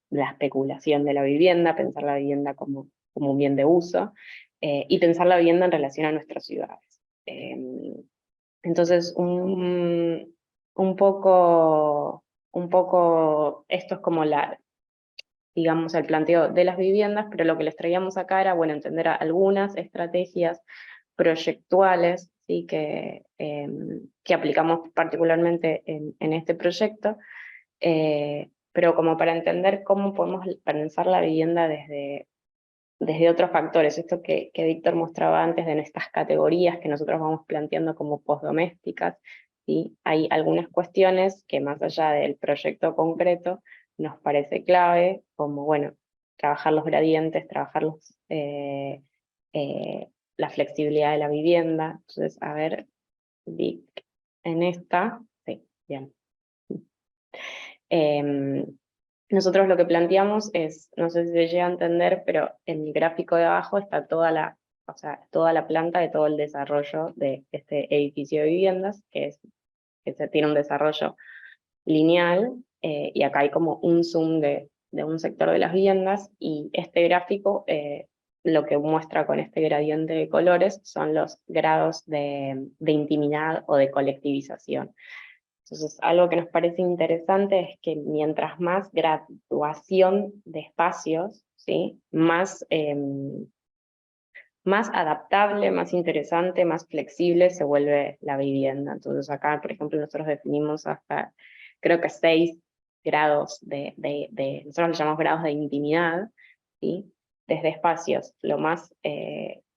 la especulación de la vivienda, pensar la vivienda como un bien de uso, y pensar la vivienda en relación a nuestras ciudades. Entonces, un poco esto es como digamos, el planteo de las viviendas, pero lo que les traíamos acá era, bueno, entender algunas estrategias proyectuales, ¿sí? que aplicamos particularmente en este proyecto, pero como para entender cómo podemos pensar la vivienda desde otros factores, esto que Víctor mostraba antes de estas categorías que nosotros vamos planteando como postdomésticas, ¿sí? Hay algunas cuestiones que más allá del proyecto concreto nos parece clave, como bueno, trabajar los gradientes, trabajar la flexibilidad de la vivienda. Entonces, a ver, Vic, en esta, sí, bien. Nosotros lo que planteamos es, no sé si se llega a entender, pero en el gráfico de abajo está toda la planta de todo el desarrollo de este edificio de viviendas, que se tiene un desarrollo lineal, y acá hay como un zoom de un sector de las viviendas, y este gráfico lo que muestra con este gradiente de colores son los grados de intimidad o de colectivización. Entonces, algo que nos parece interesante es que mientras más graduación de espacios, ¿sí? más adaptable, más interesante, más flexible se vuelve la vivienda. Entonces acá, por ejemplo, nosotros definimos hasta, creo que 6 grados nosotros le llamamos grados de intimidad, ¿sí? Desde espacios lo más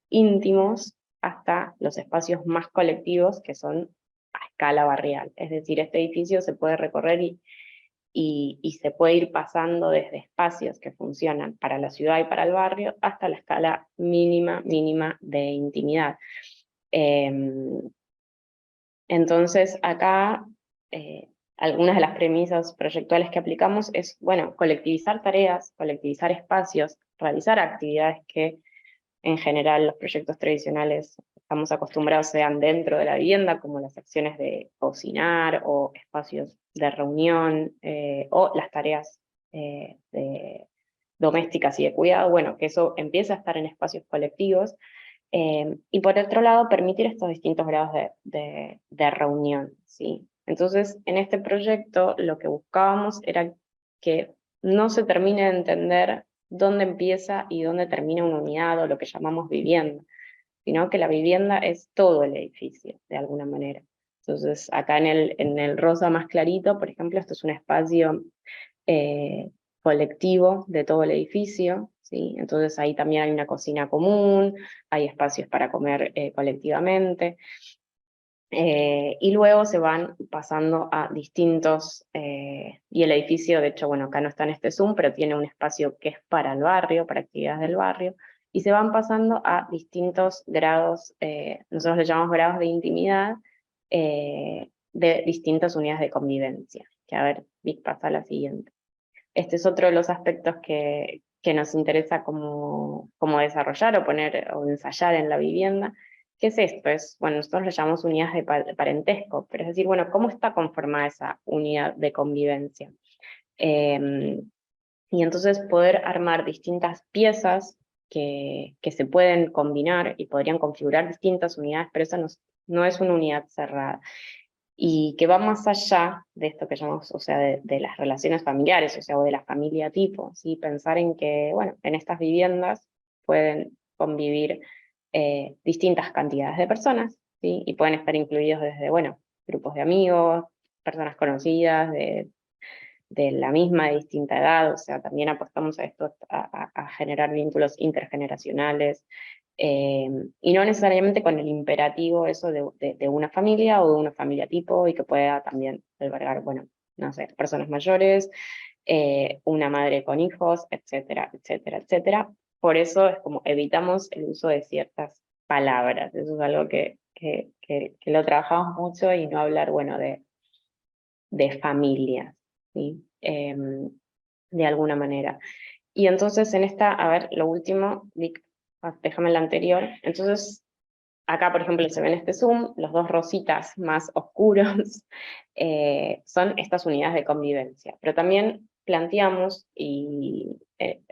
íntimos hasta los espacios más colectivos, que son a escala barrial. Es decir, este edificio se puede recorrer y se puede ir pasando desde espacios que funcionan para la ciudad y para el barrio hasta la escala mínima de intimidad. Entonces acá algunas de las premisas proyectuales que aplicamos es, bueno, colectivizar tareas, colectivizar espacios, realizar actividades que en general los proyectos tradicionales estamos acostumbrados sean dentro de la vivienda, como las acciones de cocinar o espacios de reunión, o las tareas domésticas y de cuidado, bueno, que eso empieza a estar en espacios colectivos, y por otro lado permitir estos distintos grados de reunión, ¿sí? Entonces, en este proyecto lo que buscábamos era que no se termine de entender dónde empieza y dónde termina una unidad o lo que llamamos vivienda, sino que la vivienda es todo el edificio, de alguna manera. Entonces, acá en el rosa más clarito, por ejemplo, esto es un espacio colectivo de todo el edificio, ¿sí? Entonces ahí también hay una cocina común, hay espacios para comer colectivamente. Y luego se van pasando a distintos, y el edificio, de hecho, bueno, acá no está en este Zoom, pero tiene un espacio que es para el barrio, para actividades del barrio, y se van pasando a distintos grados, nosotros le llamamos grados de intimidad, de distintas unidades de convivencia. Que a ver, Vic, pasa a la siguiente. Este es otro de los aspectos que nos interesa como desarrollar o poner o ensayar en la vivienda. ¿Qué es esto? Bueno, nosotros le llamamos unidades de parentesco, pero es decir, bueno, ¿cómo está conformada esa unidad de convivencia? Y entonces poder armar distintas piezas que se pueden combinar y podrían configurar distintas unidades, pero esa no es una unidad cerrada. Y que va más allá de esto que llamamos, o sea, de las relaciones familiares, o sea, o de la familia tipo, ¿sí? Pensar en que, bueno, en estas viviendas pueden convivir distintas cantidades de personas, ¿sí? Y pueden estar incluidos desde, bueno, grupos de amigos, personas conocidas, de la misma, de distinta edad, o sea, también apostamos a esto, a generar vínculos intergeneracionales, y no necesariamente con el imperativo eso de una familia o de una familia tipo, y que pueda también albergar, bueno, no sé, personas mayores, una madre con hijos, etcétera, etcétera, etcétera. Por eso es como evitamos el uso de ciertas palabras, eso es algo que lo trabajamos mucho, y no hablar, bueno, de familias, ¿sí? De alguna manera. Y entonces en esta, a ver, lo último, Vic, déjame la anterior. Entonces, acá por ejemplo se ve en este Zoom, los dos rositas más oscuros son estas unidades de convivencia. Pero también planteamos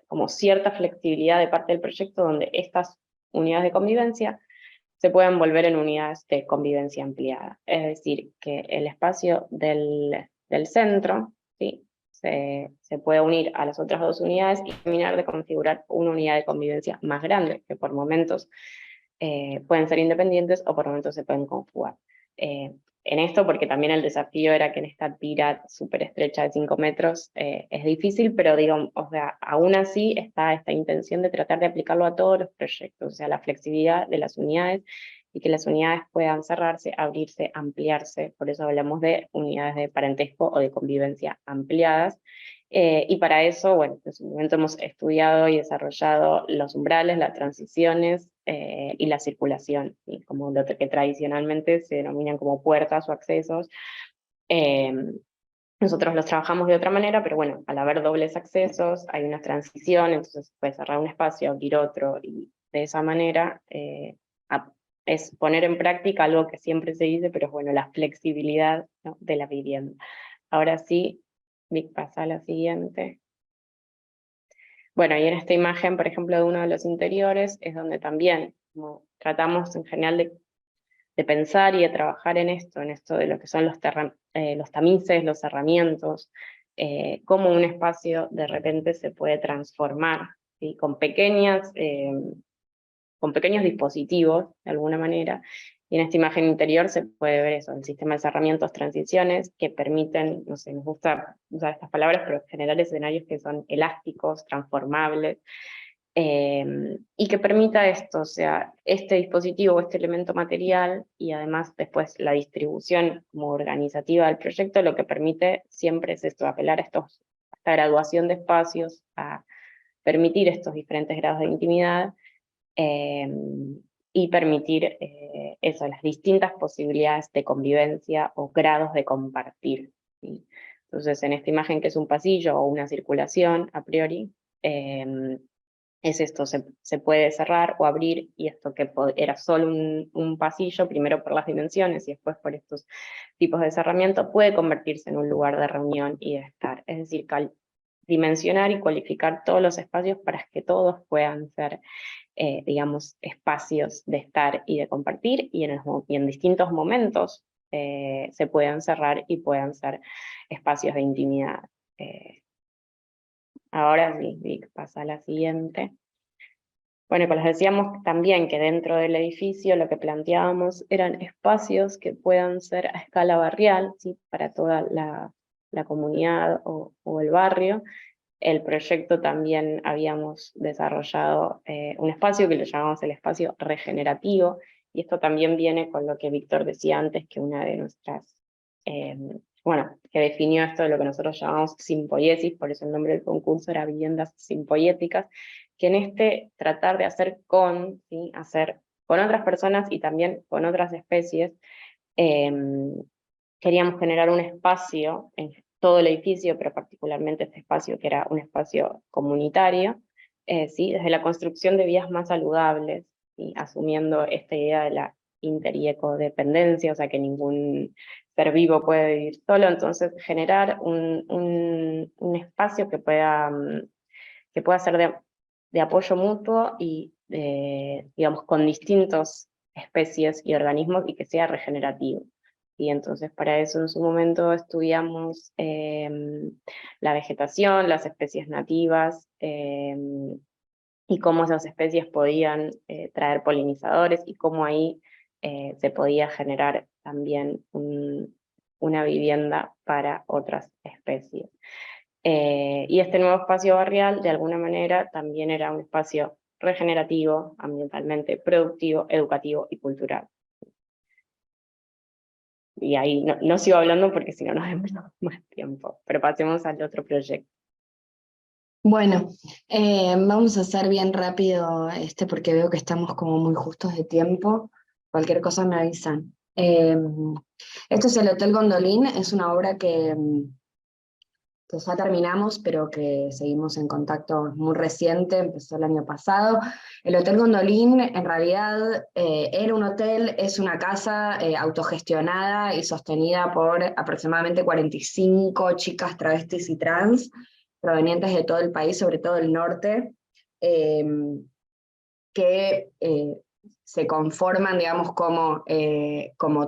como cierta flexibilidad de parte del proyecto donde estas unidades de convivencia se pueden volver en unidades de convivencia ampliada. Es decir, que el espacio del centro, ¿sí? se puede unir a las otras dos unidades y terminar de configurar una unidad de convivencia más grande, que por momentos pueden ser independientes o por momentos se pueden conjugar. En esto, porque también el desafío era que en esta tira súper estrecha de 5 metros es difícil, pero digamos, o sea, aún así está esta intención de tratar de aplicarlo a todos los proyectos, o sea, la flexibilidad de las unidades y que las unidades puedan cerrarse, abrirse, ampliarse, por eso hablamos de unidades de parentesco o de convivencia ampliadas. Y para eso, bueno, en su momento hemos estudiado y desarrollado los umbrales, las transiciones y la circulación, ¿sí? Como lo que tradicionalmente se denominan como puertas o accesos. Nosotros los trabajamos de otra manera, pero bueno, al haber dobles accesos, hay una transición, entonces se puede cerrar un espacio, abrir otro, y de esa manera es poner en práctica algo que siempre se dice, pero es bueno, la flexibilidad, ¿no? de la vivienda. Ahora sí, Vic, pasa a la siguiente. Bueno, y en esta imagen, por ejemplo, de uno de los interiores, es donde también tratamos en general de pensar y de trabajar en esto de lo que son los tamices, los cerramientos, cómo un espacio de repente se puede transformar, ¿sí? Con pequeños dispositivos, de alguna manera. Y en esta imagen interior se puede ver eso, el sistema de cerramientos, transiciones, que permiten, no sé, nos gusta usar estas palabras, pero generar escenarios que son elásticos, transformables, y que permita esto, o sea, este dispositivo, este elemento material, y además después la distribución como organizativa del proyecto, lo que permite siempre es esto, apelar a esta graduación de espacios, a permitir estos diferentes grados de intimidad, y permitir eso, las distintas posibilidades de convivencia o grados de compartir, ¿sí? Entonces, en esta imagen que es un pasillo o una circulación a priori, es esto, se puede cerrar o abrir, y esto que era solo un pasillo, primero por las dimensiones y después por estos tipos de cerramiento, puede convertirse en un lugar de reunión y de estar. Es decir, dimensionar y cualificar todos los espacios para que todos puedan ser digamos, espacios de estar y de compartir, y en distintos momentos se puedan cerrar y puedan ser espacios de intimidad. Ahora sí, pasa a la siguiente. Bueno, pues les decíamos también que dentro del edificio lo que planteábamos eran espacios que puedan ser a escala barrial, ¿sí? Para toda la comunidad o el barrio, el proyecto también habíamos desarrollado un espacio que lo llamamos el espacio regenerativo, y esto también viene con lo que Víctor decía antes, que una de nuestras, bueno, que definió esto de lo que nosotros llamamos simpoiesis, por eso el nombre del concurso era Viviendas Simpoiéticas, que en este tratar de hacer ¿sí? Hacer con otras personas y también con otras especies, queríamos generar un espacio en todo el edificio, pero particularmente este espacio que era un espacio comunitario, ¿sí? Desde la construcción de vías más saludables, ¿sí? Asumiendo esta idea de la inter- y ecodependencia, o sea que ningún ser vivo puede vivir solo, entonces generar un espacio que pueda ser de apoyo mutuo y, digamos, con distintas especies y organismos y que sea regenerativo. Y entonces para eso en su momento estudiamos la vegetación, las especies nativas, y cómo esas especies podían traer polinizadores y cómo ahí se podía generar también una vivienda para otras especies. Y este nuevo espacio barrial, de alguna manera, también era un espacio regenerativo, ambientalmente productivo, educativo y cultural. Y ahí no sigo hablando porque si no nos demoramos más tiempo, pero pasemos al otro proyecto. Bueno, vamos a hacer bien rápido porque veo que estamos como muy justos de tiempo. Cualquier cosa me avisan. Esto es el Hotel Gondolín, es una obra que ya terminamos, pero que seguimos en contacto, muy reciente, empezó el año pasado. El Hotel Gondolín en realidad era un hotel, es una casa autogestionada y sostenida por aproximadamente 45 chicas travestis y trans, provenientes de todo el país, sobre todo el norte, que se conforman, digamos, como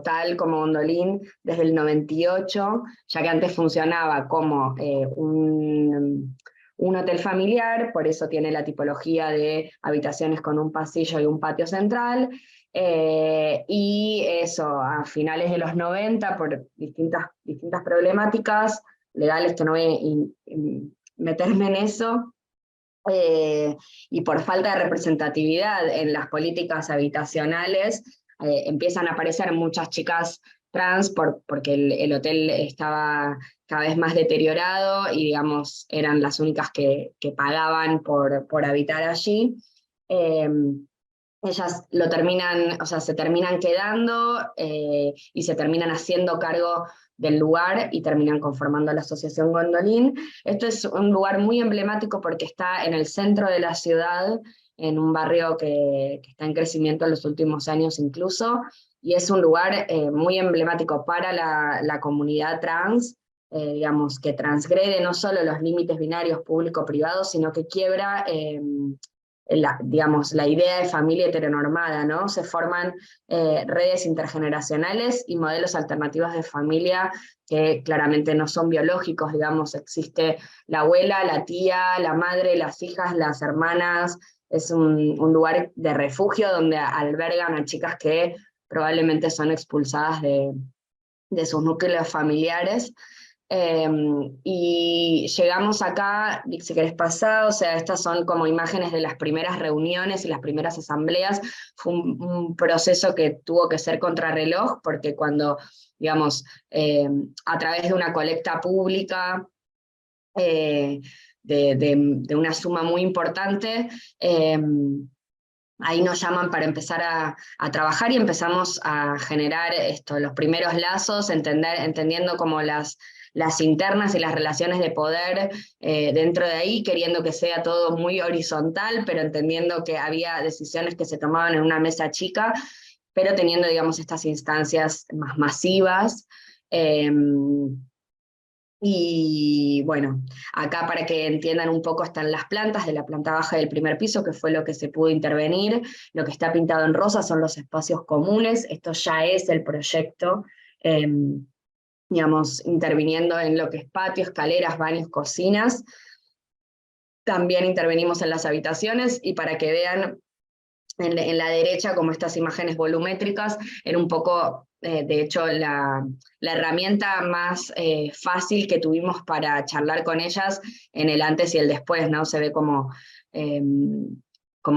tal, como Gondolín, desde el 98, ya que antes funcionaba como un hotel familiar, por eso tiene la tipología de habitaciones con un pasillo y un patio central, y eso, a finales de los 90, por distintas problemáticas legales, que no voy a meterme en eso, y por falta de representatividad en las políticas habitacionales, empiezan a aparecer muchas chicas trans porque el hotel estaba cada vez más deteriorado y, digamos, eran las únicas que pagaban por habitar allí. Ellas lo terminan, o sea, se terminan quedando y se terminan haciendo cargo del lugar y terminan conformando la Asociación Gondolín. Esto es un lugar muy emblemático porque está en el centro de la ciudad, en un barrio que está en crecimiento en los últimos años incluso, y es un lugar muy emblemático para la comunidad trans, digamos, que transgrede no solo los límites binarios público-privados, sino que quiebra digamos, la idea de familia heteronormada, ¿no? Se forman redes intergeneracionales y modelos alternativos de familia que claramente no son biológicos, digamos, existe la abuela, la tía, la madre, las hijas, las hermanas, es un lugar de refugio donde albergan a chicas que probablemente son expulsadas de sus núcleos familiares. Y llegamos acá, si querés pasar, o sea, estas son como imágenes de las primeras reuniones y las primeras asambleas. Fue un proceso que tuvo que ser contrarreloj, porque cuando, digamos, a través de una colecta pública, de una suma muy importante, ahí nos llaman para empezar a trabajar y empezamos a generar los primeros lazos, entendiendo como las internas y las relaciones de poder dentro de ahí, queriendo que sea todo muy horizontal, pero entendiendo que había decisiones que se tomaban en una mesa chica, pero teniendo, digamos, estas instancias más masivas. Y bueno, acá para que entiendan un poco están las plantas de la planta baja del primer piso, que fue lo que se pudo intervenir. Lo que está pintado en rosa son los espacios comunes, esto ya es el proyecto, digamos, interviniendo en lo que es patio, escaleras, baños, cocinas. También intervenimos en las habitaciones, y para que vean en la derecha como estas imágenes volumétricas, era un poco, de hecho, la herramienta más fácil que tuvimos para charlar con ellas en el antes y el después, ¿no? Se ve como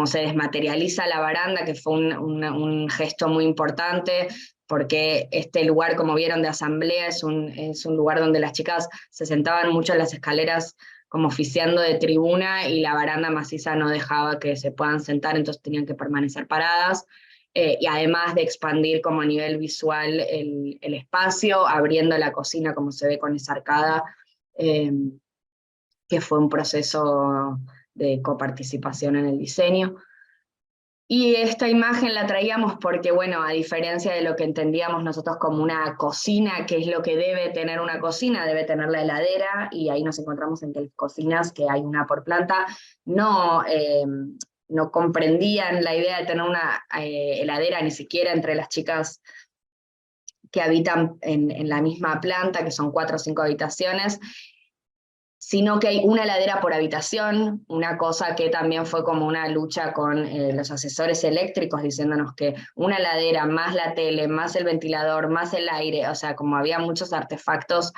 se desmaterializa la baranda, que fue un gesto muy importante, porque este lugar, como vieron, de asamblea, es un lugar donde las chicas se sentaban mucho en las escaleras como oficiando de tribuna, y la baranda maciza no dejaba que se puedan sentar, entonces tenían que permanecer paradas, y además de expandir como a nivel visual el espacio, abriendo la cocina como se ve con esa arcada, que fue un proceso de coparticipación en el diseño. Y esta imagen la traíamos porque, bueno, a diferencia de lo que entendíamos nosotros como una cocina, que es lo que debe tener una cocina, debe tener la heladera, y ahí nos encontramos en que las cocinas, que hay una por planta, no comprendían la idea de tener una heladera ni siquiera entre las chicas que habitan en la misma planta, que son 4 o 5 habitaciones, sino que hay una heladera por habitación, una cosa que también fue como una lucha con los asesores eléctricos, diciéndonos que una heladera, más la tele, más el ventilador, más el aire, o sea, como había muchos artefactos,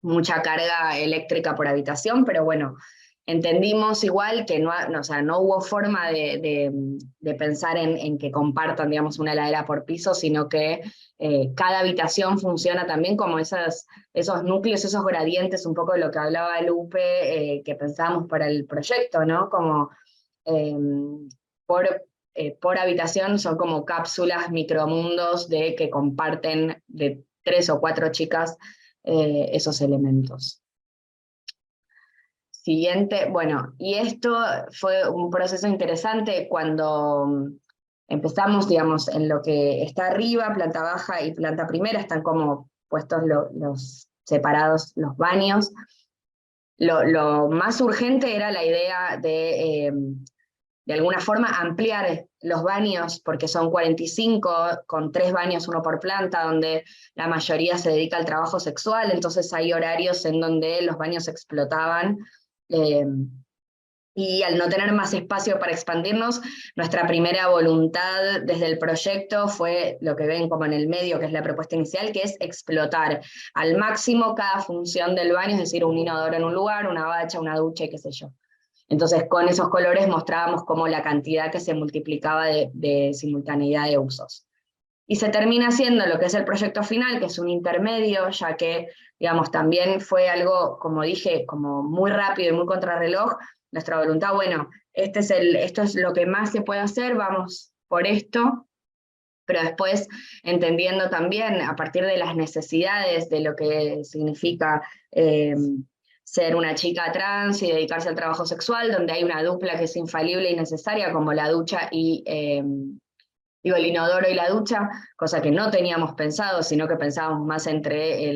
mucha carga eléctrica por habitación, pero bueno, entendimos igual que o sea, no hubo forma de pensar en que compartan, digamos, una heladera por piso, sino que cada habitación funciona también como esos núcleos, esos gradientes, un poco de lo que hablaba Lupe, que pensábamos para el proyecto, ¿no? Como por habitación son como cápsulas, micromundos que comparten de 3 o 4 chicas esos elementos. Siguiente, bueno, y esto fue un proceso interesante cuando empezamos, digamos, en lo que está arriba, planta baja y planta primera, están como puestos los separados los baños. Lo más urgente era la idea de alguna forma ampliar los baños, porque son 45, con 3 baños, 1 por planta, donde la mayoría se dedica al trabajo sexual, entonces hay horarios en donde los baños explotaban, y al no tener más espacio para expandirnos, nuestra primera voluntad desde el proyecto fue lo que ven como en el medio, que es la propuesta inicial, que es explotar al máximo cada función del baño, es decir, un inodoro en un lugar, una bacha, una ducha y qué sé yo. Entonces, con esos colores mostrábamos como la cantidad que se multiplicaba de simultaneidad de usos. Y se termina haciendo lo que es el proyecto final, que es un intermedio, ya que, digamos, también fue algo, como dije, como muy rápido y muy contrarreloj. Nuestra voluntad, bueno, esto es lo que más se puede hacer, vamos por esto, pero después entendiendo también, a partir de las necesidades de lo que significa ser una chica trans y dedicarse al trabajo sexual, donde hay una dupla que es infalible y necesaria, como la ducha y el inodoro y la ducha, cosa que no teníamos pensado, sino que pensábamos más entre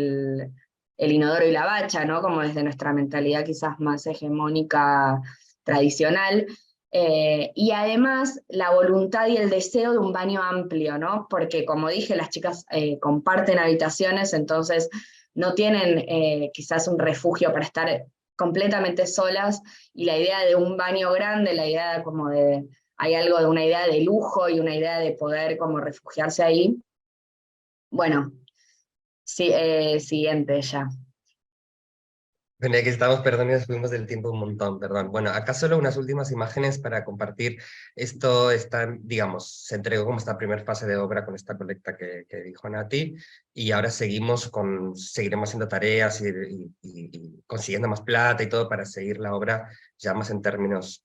el inodoro y la bacha, ¿no? Como desde nuestra mentalidad quizás más hegemónica, tradicional. Y además la voluntad y el deseo de un baño amplio, ¿no? Porque como dije, las chicas comparten habitaciones, entonces no tienen quizás un refugio para estar completamente solas, y la idea de un baño grande, la idea como hay algo de una idea de lujo y una idea de poder como refugiarse ahí. Bueno, sí, siguiente ya. Bueno, aquí estamos, perdón, y nos fuimos del tiempo un montón, perdón. Bueno, acá solo unas últimas imágenes para compartir. Esto está, digamos, se entregó como esta primera fase de obra con esta colecta que dijo Nati, y ahora seguiremos haciendo tareas y consiguiendo más plata y todo para seguir la obra ya más en términos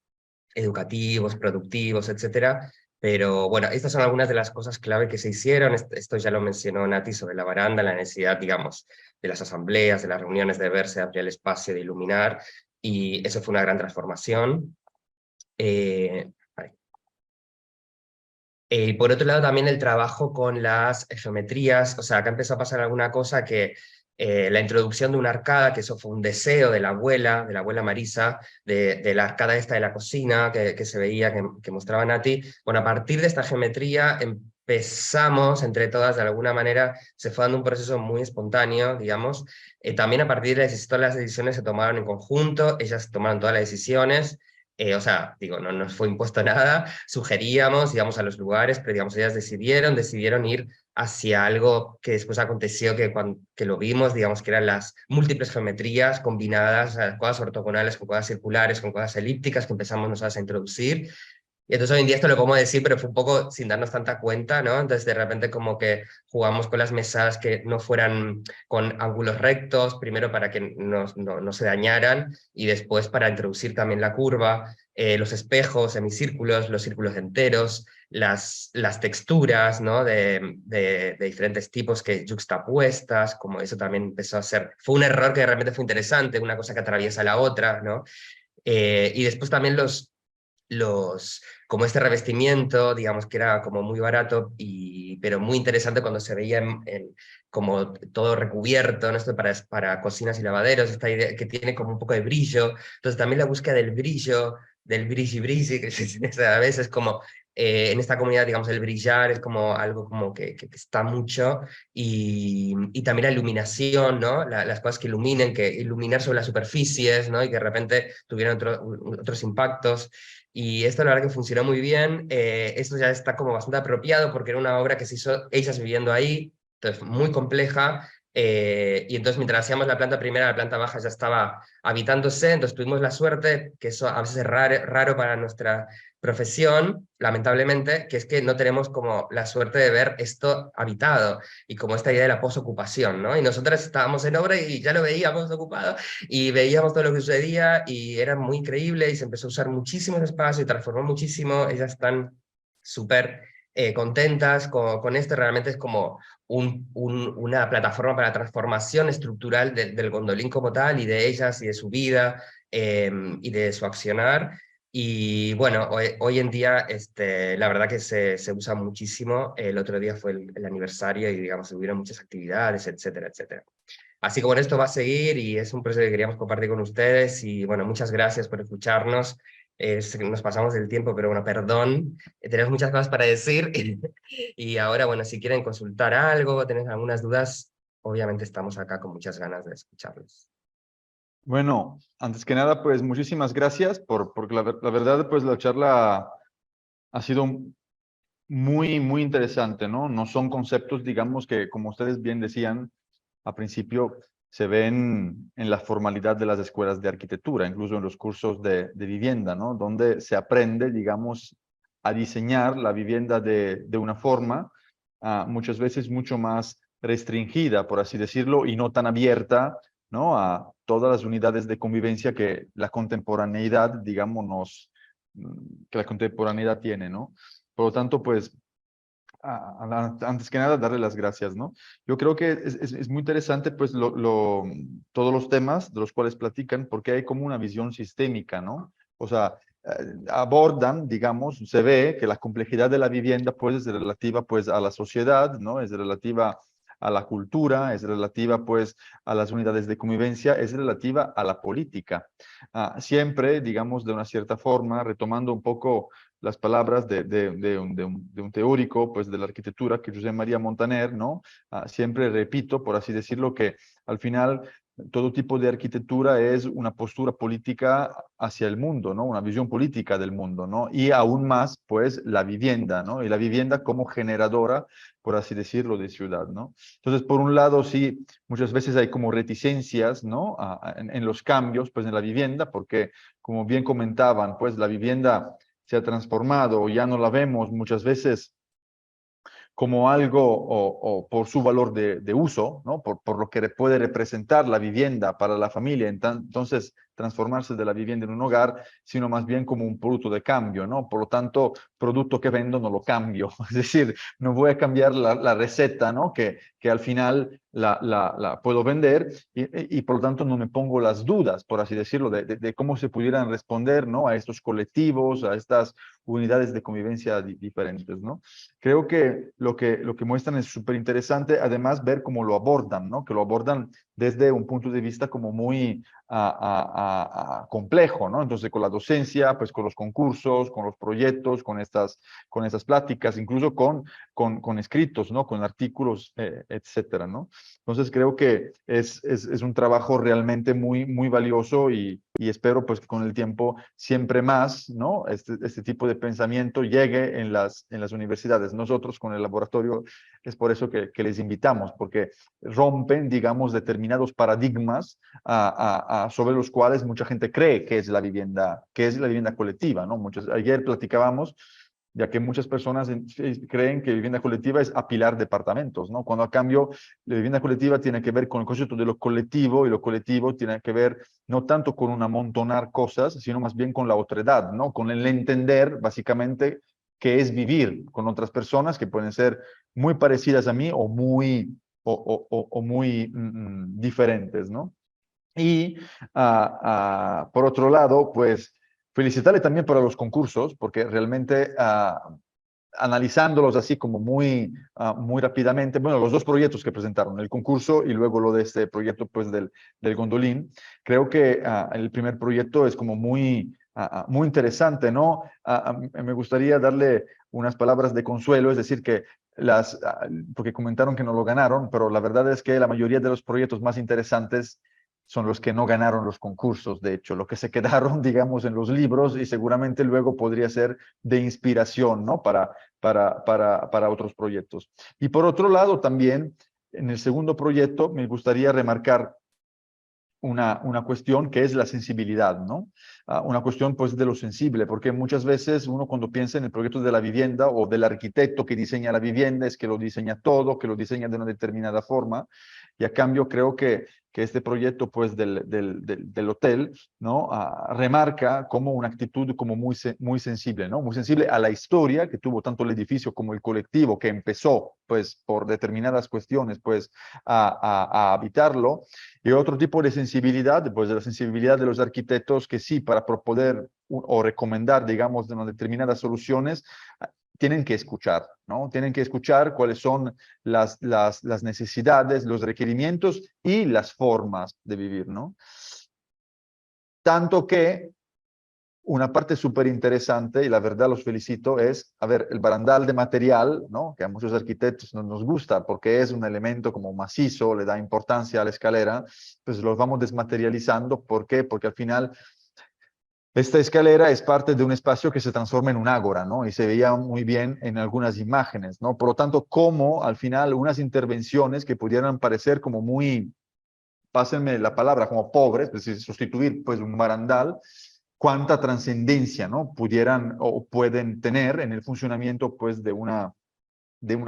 educativos, productivos, etcétera. Pero bueno, estas son algunas de las cosas clave que se hicieron. Esto ya lo mencionó Nati sobre la baranda, la necesidad, digamos, de las asambleas, de las reuniones, de verse, de ampliar el espacio, de iluminar, y eso fue una gran transformación. Por otro lado, también el trabajo con las geometrías, o sea, acá empezó a pasar alguna cosa que la introducción de una arcada, que eso fue un deseo de la abuela Marisa, de la arcada esta de la cocina, que se veía, que mostraba Nati. Bueno, a partir de esta geometría empezamos, entre todas, de alguna manera, se fue dando un proceso muy espontáneo, digamos. También a partir de todas las decisiones se tomaron en conjunto, ellas tomaron todas las decisiones, o sea, digo, no nos fue impuesto nada, sugeríamos, íbamos a los lugares, pero digamos, ellas decidieron ir hacia algo que después aconteció, que lo vimos, digamos, que eran las múltiples geometrías combinadas, cosas ortogonales con cosas circulares, con cosas elípticas, que empezamos nosotros a introducir. Y entonces hoy en día esto lo podemos decir, pero fue un poco sin darnos tanta cuenta, ¿no? Entonces de repente como que jugamos con las mesas que no fueran con ángulos rectos, primero para que no se dañaran y después para introducir también la curva, los espejos, semicírculos, los círculos enteros, las texturas, ¿no? de diferentes tipos que yuxtapuestas, como eso también empezó a ser, fue un error que de repente fue interesante, una cosa que atraviesa la otra, ¿no? Y después también como este revestimiento, digamos que era como muy barato, pero muy interesante cuando se veía como todo recubierto, ¿no? Esto para cocinas y lavaderos, esta idea que tiene como un poco de brillo. Entonces también la búsqueda del brillo, del brilli, que se dice a veces como en esta comunidad, digamos, el brillar es como algo como que está mucho, y también la iluminación, ¿no? Las cosas que iluminen, que iluminar sobre las superficies, ¿no? Y que de repente tuvieran otros impactos. Y esto la verdad que funcionó muy bien. Esto ya está como bastante apropiado porque era una obra que se hizo ellas viviendo ahí, entonces muy compleja. Y entonces mientras hacíamos la planta primera, la planta baja ya estaba habitándose, entonces tuvimos la suerte, que eso a veces es raro para nuestra profesión, lamentablemente, que es que no tenemos como la suerte de ver esto habitado y como esta idea de la posocupación, ¿no? Y nosotras estábamos en obra y ya lo veíamos ocupado y veíamos todo lo que sucedía y era muy increíble y se empezó a usar muchísimo ese espacio y transformó muchísimo. Ellas están súper contentas con esto, realmente es como una plataforma para la transformación estructural del gondolín como tal y de ellas y de su vida y de su accionar. Y bueno, hoy en día la verdad que se usa muchísimo. El otro día fue el aniversario y digamos, hubieron muchas actividades, etcétera, etcétera. Así que bueno, esto va a seguir y es un proceso que queríamos compartir con ustedes y bueno, muchas gracias por escucharnos. Nos pasamos del tiempo, pero bueno, perdón, tenemos muchas cosas para decir y ahora bueno, si quieren consultar algo, tener algunas dudas, obviamente estamos acá con muchas ganas de escucharlos. Bueno, antes que nada, pues muchísimas gracias porque la verdad, pues la charla ha sido muy, muy interesante, ¿no? No son conceptos, digamos, que como ustedes bien decían, a principio se ven en la formalidad de las escuelas de arquitectura, incluso en los cursos de vivienda, ¿no? Donde se aprende, digamos, a diseñar la vivienda de una forma muchas veces mucho más restringida, por así decirlo, y no tan abierta, ¿no? A todas las unidades de convivencia que la contemporaneidad, digamos, que la contemporaneidad tiene, ¿no? Por lo tanto, pues, antes que nada, darle las gracias, ¿no? Yo creo que es muy interesante, pues, todos los temas de los cuales platican, porque hay como una visión sistémica, ¿no? O sea, abordan, digamos, se ve que la complejidad de la vivienda, pues, es relativa, pues, a la sociedad, ¿no? Es relativa a la cultura, es relativa, pues, a las unidades de convivencia, es relativa a la política. Siempre, digamos, de una cierta forma, retomando un poco las palabras de un teórico pues, de la arquitectura, que es José María Montaner, ¿no? Siempre repito, por así decirlo, que al final todo tipo de arquitectura es una postura política hacia el mundo, ¿no? Una visión política del mundo, ¿no? Y aún más, pues, la vivienda, ¿no? Y la vivienda como generadora, por así decirlo, de ciudad, ¿no? Entonces, por un lado, sí, muchas veces hay como reticencias, ¿no? En los cambios, pues, en la vivienda, porque, como bien comentaban, pues, la vivienda se ha transformado, o ya no la vemos muchas veces como algo o por su valor de uso, ¿no? Por lo que puede representar la vivienda para la familia, entonces transformarse de la vivienda en un hogar, sino más bien como un producto de cambio, ¿no? Por lo tanto, producto que vendo no lo cambio, es decir, no voy a cambiar la receta, ¿no? Que al final la puedo vender y por lo tanto no me pongo las dudas, por así decirlo, de cómo se pudieran responder, ¿no? A estos colectivos, a estas unidades de convivencia diferentes, ¿no? Creo que lo que muestran es súper interesante, además ver cómo lo abordan, ¿no? Que lo abordan desde un punto de vista como muy complejo, ¿no? Entonces con la docencia, pues con los concursos, con los proyectos, con estas pláticas, incluso con escritos, ¿no? Con artículos, etcétera, ¿no? Entonces creo que es un trabajo realmente muy, muy valioso y y espero pues que con el tiempo siempre más, ¿no? Este tipo de pensamiento llegue en las universidades. Nosotros con el laboratorio es por eso que les invitamos, porque rompen, digamos, determinados paradigmas sobre los cuales mucha gente cree que es la vivienda colectiva, ¿no? Ayer platicábamos, ya que muchas personas creen que vivienda colectiva es apilar departamentos, ¿no? Cuando a cambio la vivienda colectiva tiene que ver con el concepto de lo colectivo, y lo colectivo tiene que ver no tanto con un amontonar cosas, sino más bien con la otredad, ¿no? Con el entender básicamente qué es vivir con otras personas que pueden ser muy parecidas a mí o muy, muy diferentes, ¿no? Y por otro lado, pues felicitarle también para los concursos, porque realmente analizándolos así como muy rápidamente, bueno, los dos proyectos que presentaron, el concurso y luego lo de este proyecto pues del Gondolín, creo que el primer proyecto es como muy interesante, ¿no? Me gustaría darle unas palabras de consuelo, es decir, que porque comentaron que no lo ganaron, pero la verdad es que la mayoría de los proyectos más interesantes son los que no ganaron los concursos, de hecho, lo que se quedaron, digamos, en los libros y seguramente luego podría ser de inspiración, ¿no? Para otros proyectos. Y por otro lado, también, en el segundo proyecto, me gustaría remarcar una cuestión que es la sensibilidad, ¿no? Una cuestión pues de lo sensible, porque muchas veces uno cuando piensa en el proyecto de la vivienda o del arquitecto que diseña la vivienda es que lo diseña todo, que lo diseña de una determinada forma, y a cambio creo que este proyecto pues del hotel, ¿no? Remarca como una actitud como muy sensible, ¿no? Muy sensible a la historia que tuvo tanto el edificio como el colectivo que empezó pues por determinadas cuestiones pues a habitarlo. Y otro tipo de sensibilidad, pues de la sensibilidad de los arquitectos que sí, para proponer o recomendar, digamos, de unas determinadas soluciones, tienen que escuchar, ¿no? Tienen que escuchar cuáles son las necesidades, los requerimientos y las formas de vivir, ¿no? Tanto que una parte súper interesante, y la verdad los felicito, es, a ver, el barandal de material, ¿no? Que a muchos arquitectos no nos gusta porque es un elemento como macizo, le da importancia a la escalera, pues los vamos desmaterializando. ¿Por qué? Porque al final esta escalera es parte de un espacio que se transforma en un ágora, ¿no? Y se veía muy bien en algunas imágenes, ¿no? Por lo tanto, como al final unas intervenciones que pudieran parecer como muy, pásenme la palabra, como pobres, es decir, sustituir pues un barandal, cuánta trascendencia, ¿no? Pudieran o pueden tener en el funcionamiento pues de una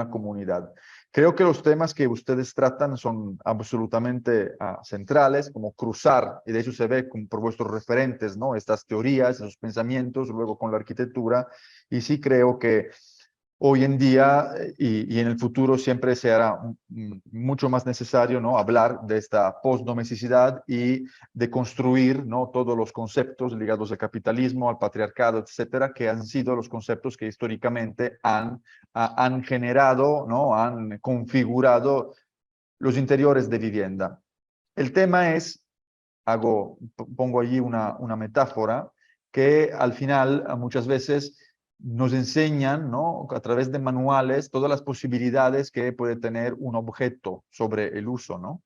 comunidad. Creo que los temas que ustedes tratan son absolutamente centrales, como cruzar, y de hecho se ve por vuestros referentes, ¿no? Estas teorías, esos pensamientos, luego con la arquitectura, y sí creo que hoy en día y en el futuro siempre se hará mucho más necesario, ¿no? Hablar de esta postdomesticidad y de construir, ¿no? Todos los conceptos ligados al capitalismo, al patriarcado, etcétera, que han sido los conceptos que históricamente han generado, ¿no? Han configurado los interiores de vivienda. El tema es, pongo allí una metáfora, que al final muchas veces nos enseñan, ¿no? A través de manuales, todas las posibilidades que puede tener un objeto sobre el uso, ¿no?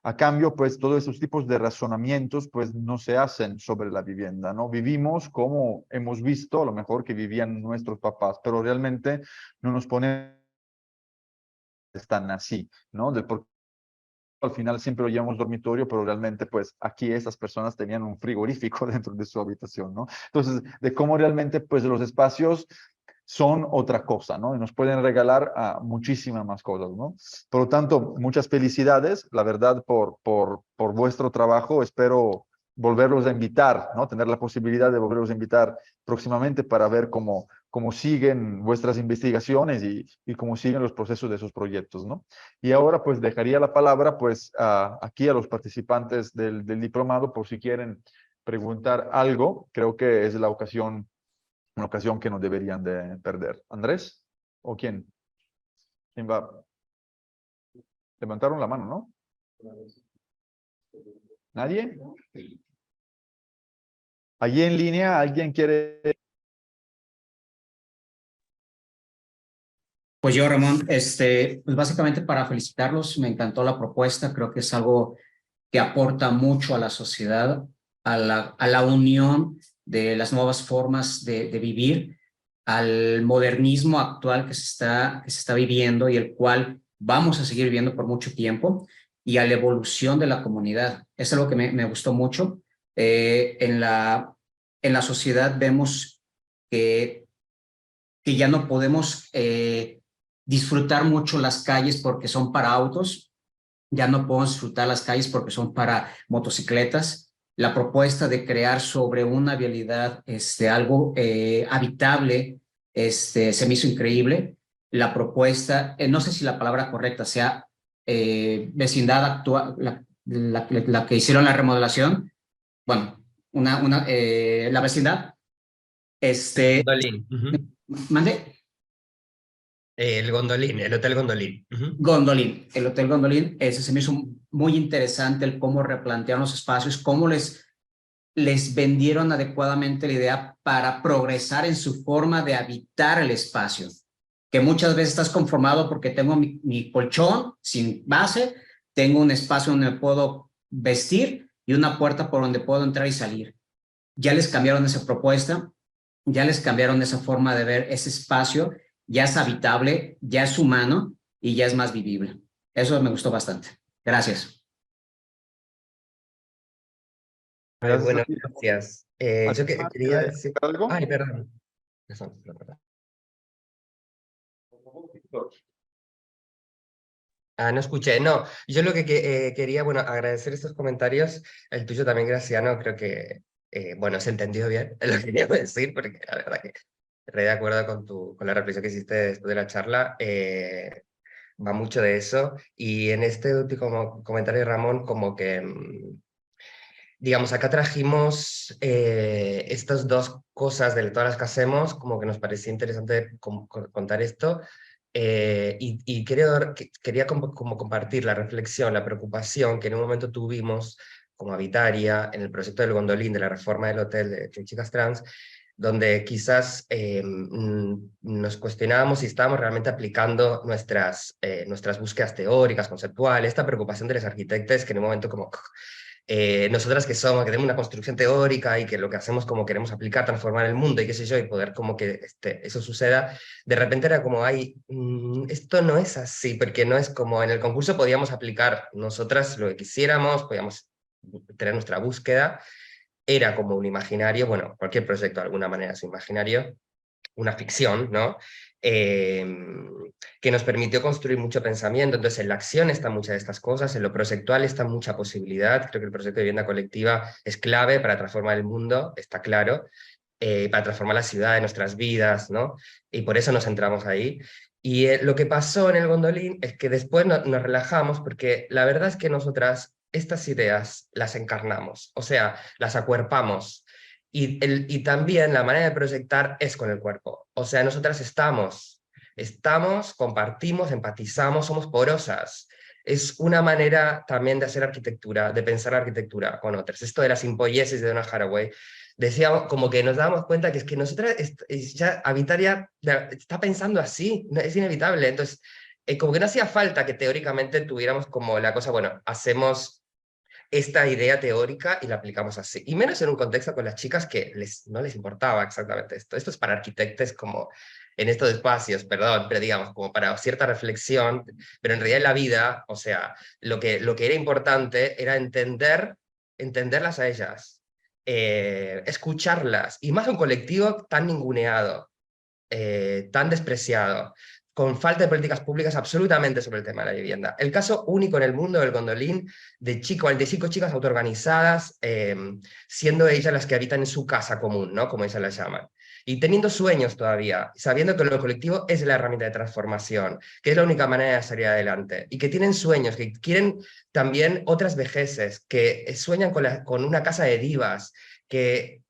A cambio, pues todos esos tipos de razonamientos pues no se hacen sobre la vivienda, ¿no? Vivimos como hemos visto, a lo mejor que vivían nuestros papás, pero realmente no nos ponen tan así, ¿no? Del por al final siempre lo llamamos dormitorio, pero realmente pues aquí estas personas tenían un frigorífico dentro de su habitación, ¿no? Entonces, de cómo realmente pues los espacios son otra cosa, ¿no? Y nos pueden regalar muchísimas más cosas, ¿no? Por lo tanto, muchas felicidades, la verdad, por vuestro trabajo. Espero volverlos a invitar, ¿no? Tener la posibilidad de volverlos a invitar próximamente para ver cómo siguen vuestras investigaciones y cómo siguen los procesos de esos proyectos, ¿no? Y ahora pues dejaría la palabra pues aquí a los participantes del diplomado por si quieren preguntar algo. Creo que es una ocasión que no deberían de perder. ¿Andrés? ¿O quién? ¿Quién va? Levantaron la mano, ¿no? ¿Nadie? Allí en línea, ¿alguien quiere? Pues yo, Ramón, pues básicamente para felicitarlos, me encantó la propuesta, creo que es algo que aporta mucho a la sociedad, a la unión de las nuevas formas de vivir, al modernismo actual que se está viviendo y el cual vamos a seguir viviendo por mucho tiempo, y a la evolución de la comunidad. Es algo que me gustó mucho. En la sociedad vemos que ya no podemos disfrutar mucho las calles porque son para autos, ya no podemos disfrutar las calles porque son para motocicletas. La propuesta de crear sobre una vialidad algo habitable se me hizo increíble. La propuesta, no sé si la palabra correcta sea vecindad actual, la que hicieron la remodelación, bueno, la vecindad, Gondolín. mande. El Gondolín, el Hotel Gondolín. Gondolín, el Hotel Gondolín, ese se me hizo muy interesante el cómo replantearon los espacios, cómo les vendieron adecuadamente la idea para progresar en su forma de habitar el espacio, que muchas veces estás conformado porque tengo mi colchón sin base, tengo un espacio donde me puedo vestir y una puerta por donde puedo entrar y salir. Ya les cambiaron esa propuesta, ya les cambiaron esa forma de ver ese espacio, ya es habitable, ya es humano y ya es más vivible. Eso me gustó bastante. Gracias. Gracias Bueno, a ti. gracias. Yo ¿Alguien más quería quiere decir... algo? Ay, perdón. No escuché. No, yo lo que quería, bueno, agradecer estos comentarios. El tuyo también, Graciano, creo que, bueno, se entendió bien lo que quería decir, porque la verdad que estoy de acuerdo con la reflexión que hiciste después de la charla. Va mucho de eso. Y en este último comentario, Ramón, como que... digamos, acá trajimos estas dos cosas de todas las que hacemos, como que nos parecía interesante contar esto, y quería como compartir la reflexión, la preocupación que en un momento tuvimos como Habitaria en el proyecto del Gondolín, de la reforma del hotel de chicas trans, donde quizás nos cuestionábamos si estábamos realmente aplicando nuestras búsquedas teóricas, conceptuales, esta preocupación de los arquitectos que en un momento como... nosotras que somos, que tenemos una construcción teórica y que lo que hacemos como queremos aplicar, transformar el mundo y qué sé yo, y poder como que eso suceda, de repente era como, ay, esto no es así, porque no es como en el concurso podíamos aplicar nosotras lo que quisiéramos, podíamos tener nuestra búsqueda, era como un imaginario, bueno, cualquier proyecto de alguna manera es un imaginario, una ficción, ¿no? Que nos permitió construir mucho pensamiento. Entonces, en la acción están muchas de estas cosas, en lo proyectual está mucha posibilidad. Creo que el proyecto de vivienda colectiva es clave para transformar el mundo, está claro, para transformar la ciudad de nuestras vidas, ¿no? Y por eso nos centramos ahí. Y lo que pasó en el Gondolín es que después nos relajamos, porque la verdad es que nosotras estas ideas las encarnamos, o sea, las acuerpamos. Y también la manera de proyectar es con el cuerpo. O sea, nosotras estamos, compartimos, empatizamos, somos porosas. Es una manera también de hacer arquitectura, de pensar la arquitectura con otras. Esto de la simpoiesis de Donna Haraway, decíamos como que nos dábamos cuenta que es que nosotras, ya Habitaria está pensando así, es inevitable. Entonces, como que no hacía falta que teóricamente tuviéramos como la cosa, bueno, hacemos esta idea teórica y la aplicamos así. Y menos en un contexto con las chicas que no les importaba exactamente esto. Esto es para arquitectos como en estos espacios, perdón, pero digamos, como para cierta reflexión, pero en realidad en la vida, o sea, lo que era importante era entenderlas a ellas, escucharlas, y más un colectivo tan ninguneado, tan despreciado, con falta de políticas públicas absolutamente sobre el tema de la vivienda. El caso único en el mundo del Gondolín, de 45 chicas autoorganizadas, siendo ellas las que habitan en su casa común, ¿no? Como ellas la llaman. Y teniendo sueños todavía, sabiendo que lo colectivo es la herramienta de transformación, que es la única manera de salir adelante, y que tienen sueños, que quieren también otras vejeces, que sueñan con una casa de divas, que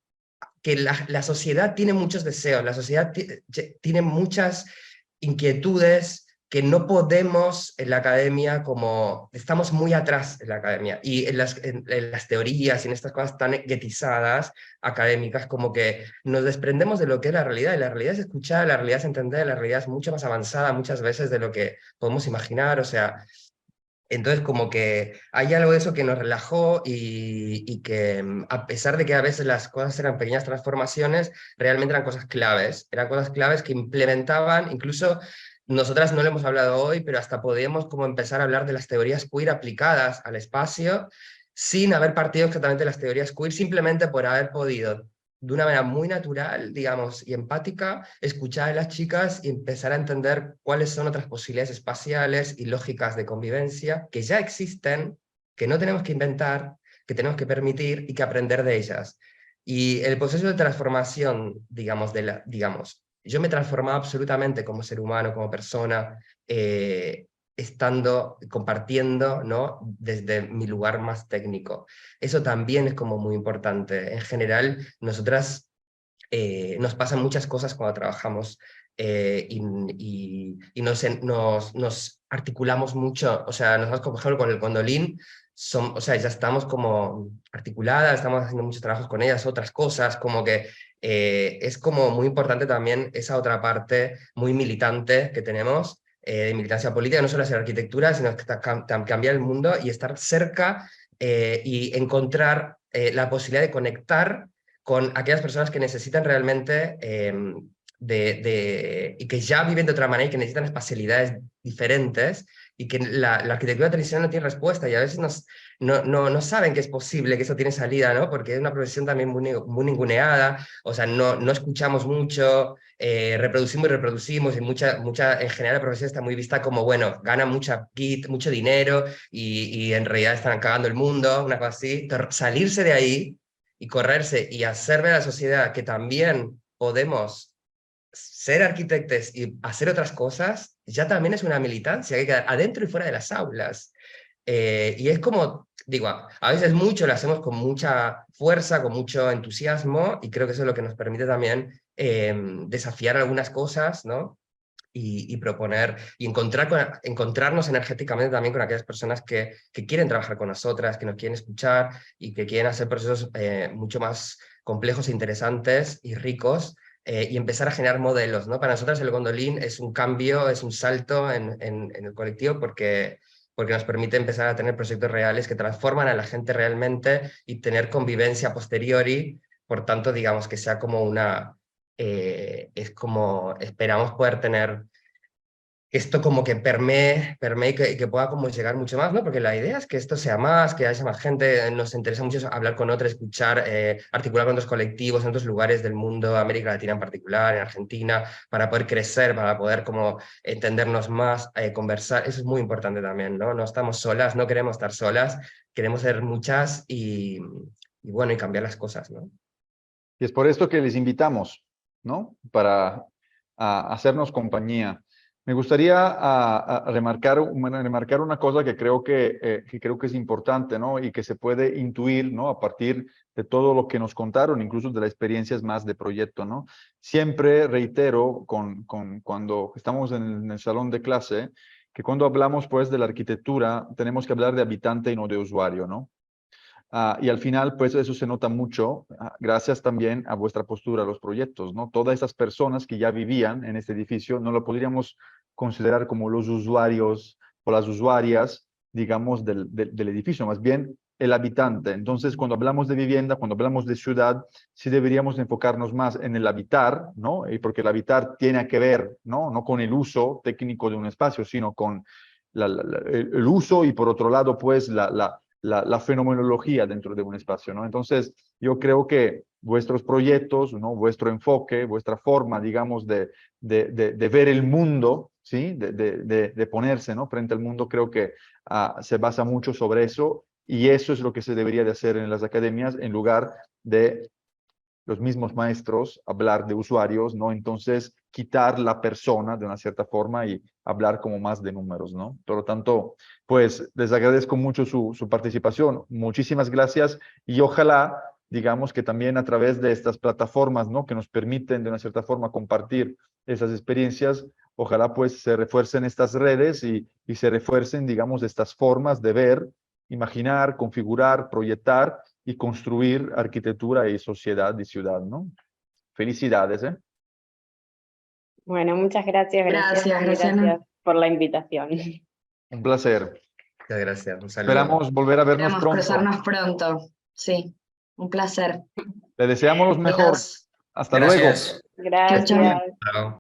la sociedad tiene muchos deseos, la sociedad tiene muchas inquietudes que no podemos en la academia, como estamos muy atrás en la academia, y en las teorías y en estas cosas tan guetizadas, académicas, como que nos desprendemos de lo que es la realidad, y la realidad es escuchar, la realidad es entender, la realidad es mucho más avanzada muchas veces de lo que podemos imaginar, o sea, Entonces como que hay algo de eso que nos relajó y que a pesar de que a veces las cosas eran pequeñas transformaciones, realmente eran cosas claves que implementaban, incluso nosotras no lo hemos hablado hoy, pero hasta podemos como empezar a hablar de las teorías queer aplicadas al espacio sin haber partido exactamente de las teorías queer, simplemente por haber podido de una manera muy natural, digamos, y empática, escuchar a las chicas y empezar a entender cuáles son otras posibilidades espaciales y lógicas de convivencia que ya existen, que no tenemos que inventar, que tenemos que permitir y que aprender de ellas. Y el proceso de transformación, digamos, yo me he transformado absolutamente como ser humano, como persona, estando, compartiendo, ¿no? Desde mi lugar más técnico. Eso también es como muy importante. En general, nosotras nos pasan muchas cosas cuando trabajamos y nos articulamos mucho. O sea, nosotros, por ejemplo, con el Condolín, o sea, ya estamos como articuladas, estamos haciendo muchos trabajos con ellas, otras cosas, como que es como muy importante también esa otra parte muy militante que tenemos, de militancia política, no solo hacer arquitectura, sino que cambiar el mundo y estar cerca y encontrar la posibilidad de conectar con aquellas personas que necesitan realmente y que ya viven de otra manera y que necesitan espacialidades diferentes y que la arquitectura tradicional no tiene respuesta y a veces no saben que es posible, que eso tiene salida, ¿no? Porque es una profesión también muy ninguneada, o sea, no escuchamos mucho, reproducimos y reproducimos y en general la profesión está muy vista como, bueno, ganan mucho dinero y en realidad están cagando el mundo, una cosa así. Entonces, salirse de ahí y correrse y hacer ver a la sociedad que también podemos ser arquitectos y hacer otras cosas, ya también es una militancia que queda adentro y fuera de las aulas. Y es como, digo, a veces mucho lo hacemos con mucha fuerza, con mucho entusiasmo, y creo que eso es lo que nos permite también desafiar algunas cosas, ¿no? Y proponer y encontrarnos energéticamente también con aquellas personas que quieren trabajar con nosotras, que nos quieren escuchar y que quieren hacer procesos mucho más complejos e interesantes y ricos y empezar a generar modelos, ¿no? Para nosotras el Gondolín es un cambio, es un salto en el colectivo porque nos permite empezar a tener proyectos reales que transforman a la gente realmente y tener convivencia a posteriori, por tanto, digamos que sea como es como esperamos poder tener esto como que permee que pueda como llegar mucho más, ¿no? Porque la idea es que esto sea más, que haya más gente, nos interesa mucho hablar con otros, escuchar, articular con otros colectivos en otros lugares del mundo, América Latina en particular, en Argentina, para poder crecer, para poder como entendernos más, conversar, eso es muy importante también, ¿no? No estamos solas, no queremos estar solas, queremos ser muchas y bueno, y cambiar las cosas, ¿no? Y es por esto que les invitamos, ¿no? Para hacernos compañía. Me gustaría remarcar una cosa que creo que es importante, ¿no? Y que se puede intuir, ¿no? A partir de todo lo que nos contaron, incluso de las experiencias más de proyecto, ¿no? Siempre reitero cuando estamos en el salón de clase, que cuando hablamos, pues, de la arquitectura, tenemos que hablar de habitante y no de usuario, ¿no? Y al final, pues eso se nota mucho, gracias también a vuestra postura, a los proyectos, ¿no? Todas esas personas que ya vivían en este edificio, no lo podríamos considerar como los usuarios o las usuarias, digamos, del edificio, más bien el habitante. Entonces, cuando hablamos de vivienda, cuando hablamos de ciudad, sí deberíamos enfocarnos más en el habitar, ¿no? Y porque el habitar tiene que ver, ¿no? No con el uso técnico de un espacio, sino con el uso y por otro lado, pues, la fenomenología dentro de un espacio, ¿no? Entonces, yo creo que vuestros proyectos, ¿no? Vuestro enfoque, vuestra forma, digamos, de ver el mundo, ¿sí? De ponerse, ¿no? Frente al mundo, creo que se basa mucho sobre eso y eso es lo que se debería de hacer en las academias en lugar de los mismos maestros hablar de usuarios, ¿no? Entonces, quitar la persona de una cierta forma y hablar como más de números, ¿no? Por lo tanto, pues les agradezco mucho su participación. Muchísimas gracias y ojalá, digamos que también a través de estas plataformas, ¿no? Que nos permiten de una cierta forma compartir esas experiencias, ojalá pues se refuercen estas redes y se refuercen, digamos, estas formas de ver, imaginar, configurar, proyectar y construir arquitectura y sociedad y ciudad, ¿no? Felicidades, ¿eh? Bueno, muchas gracias, Gracias, Gracias por la invitación. Un placer. Muchas gracias. Un saludo. Esperamos volver a vernos Esperamos pronto. cruzarnos pronto. Sí, un placer. Le deseamos lo mejor. Adiós. Hasta luego. Gracias. Gracias. chao. Chao.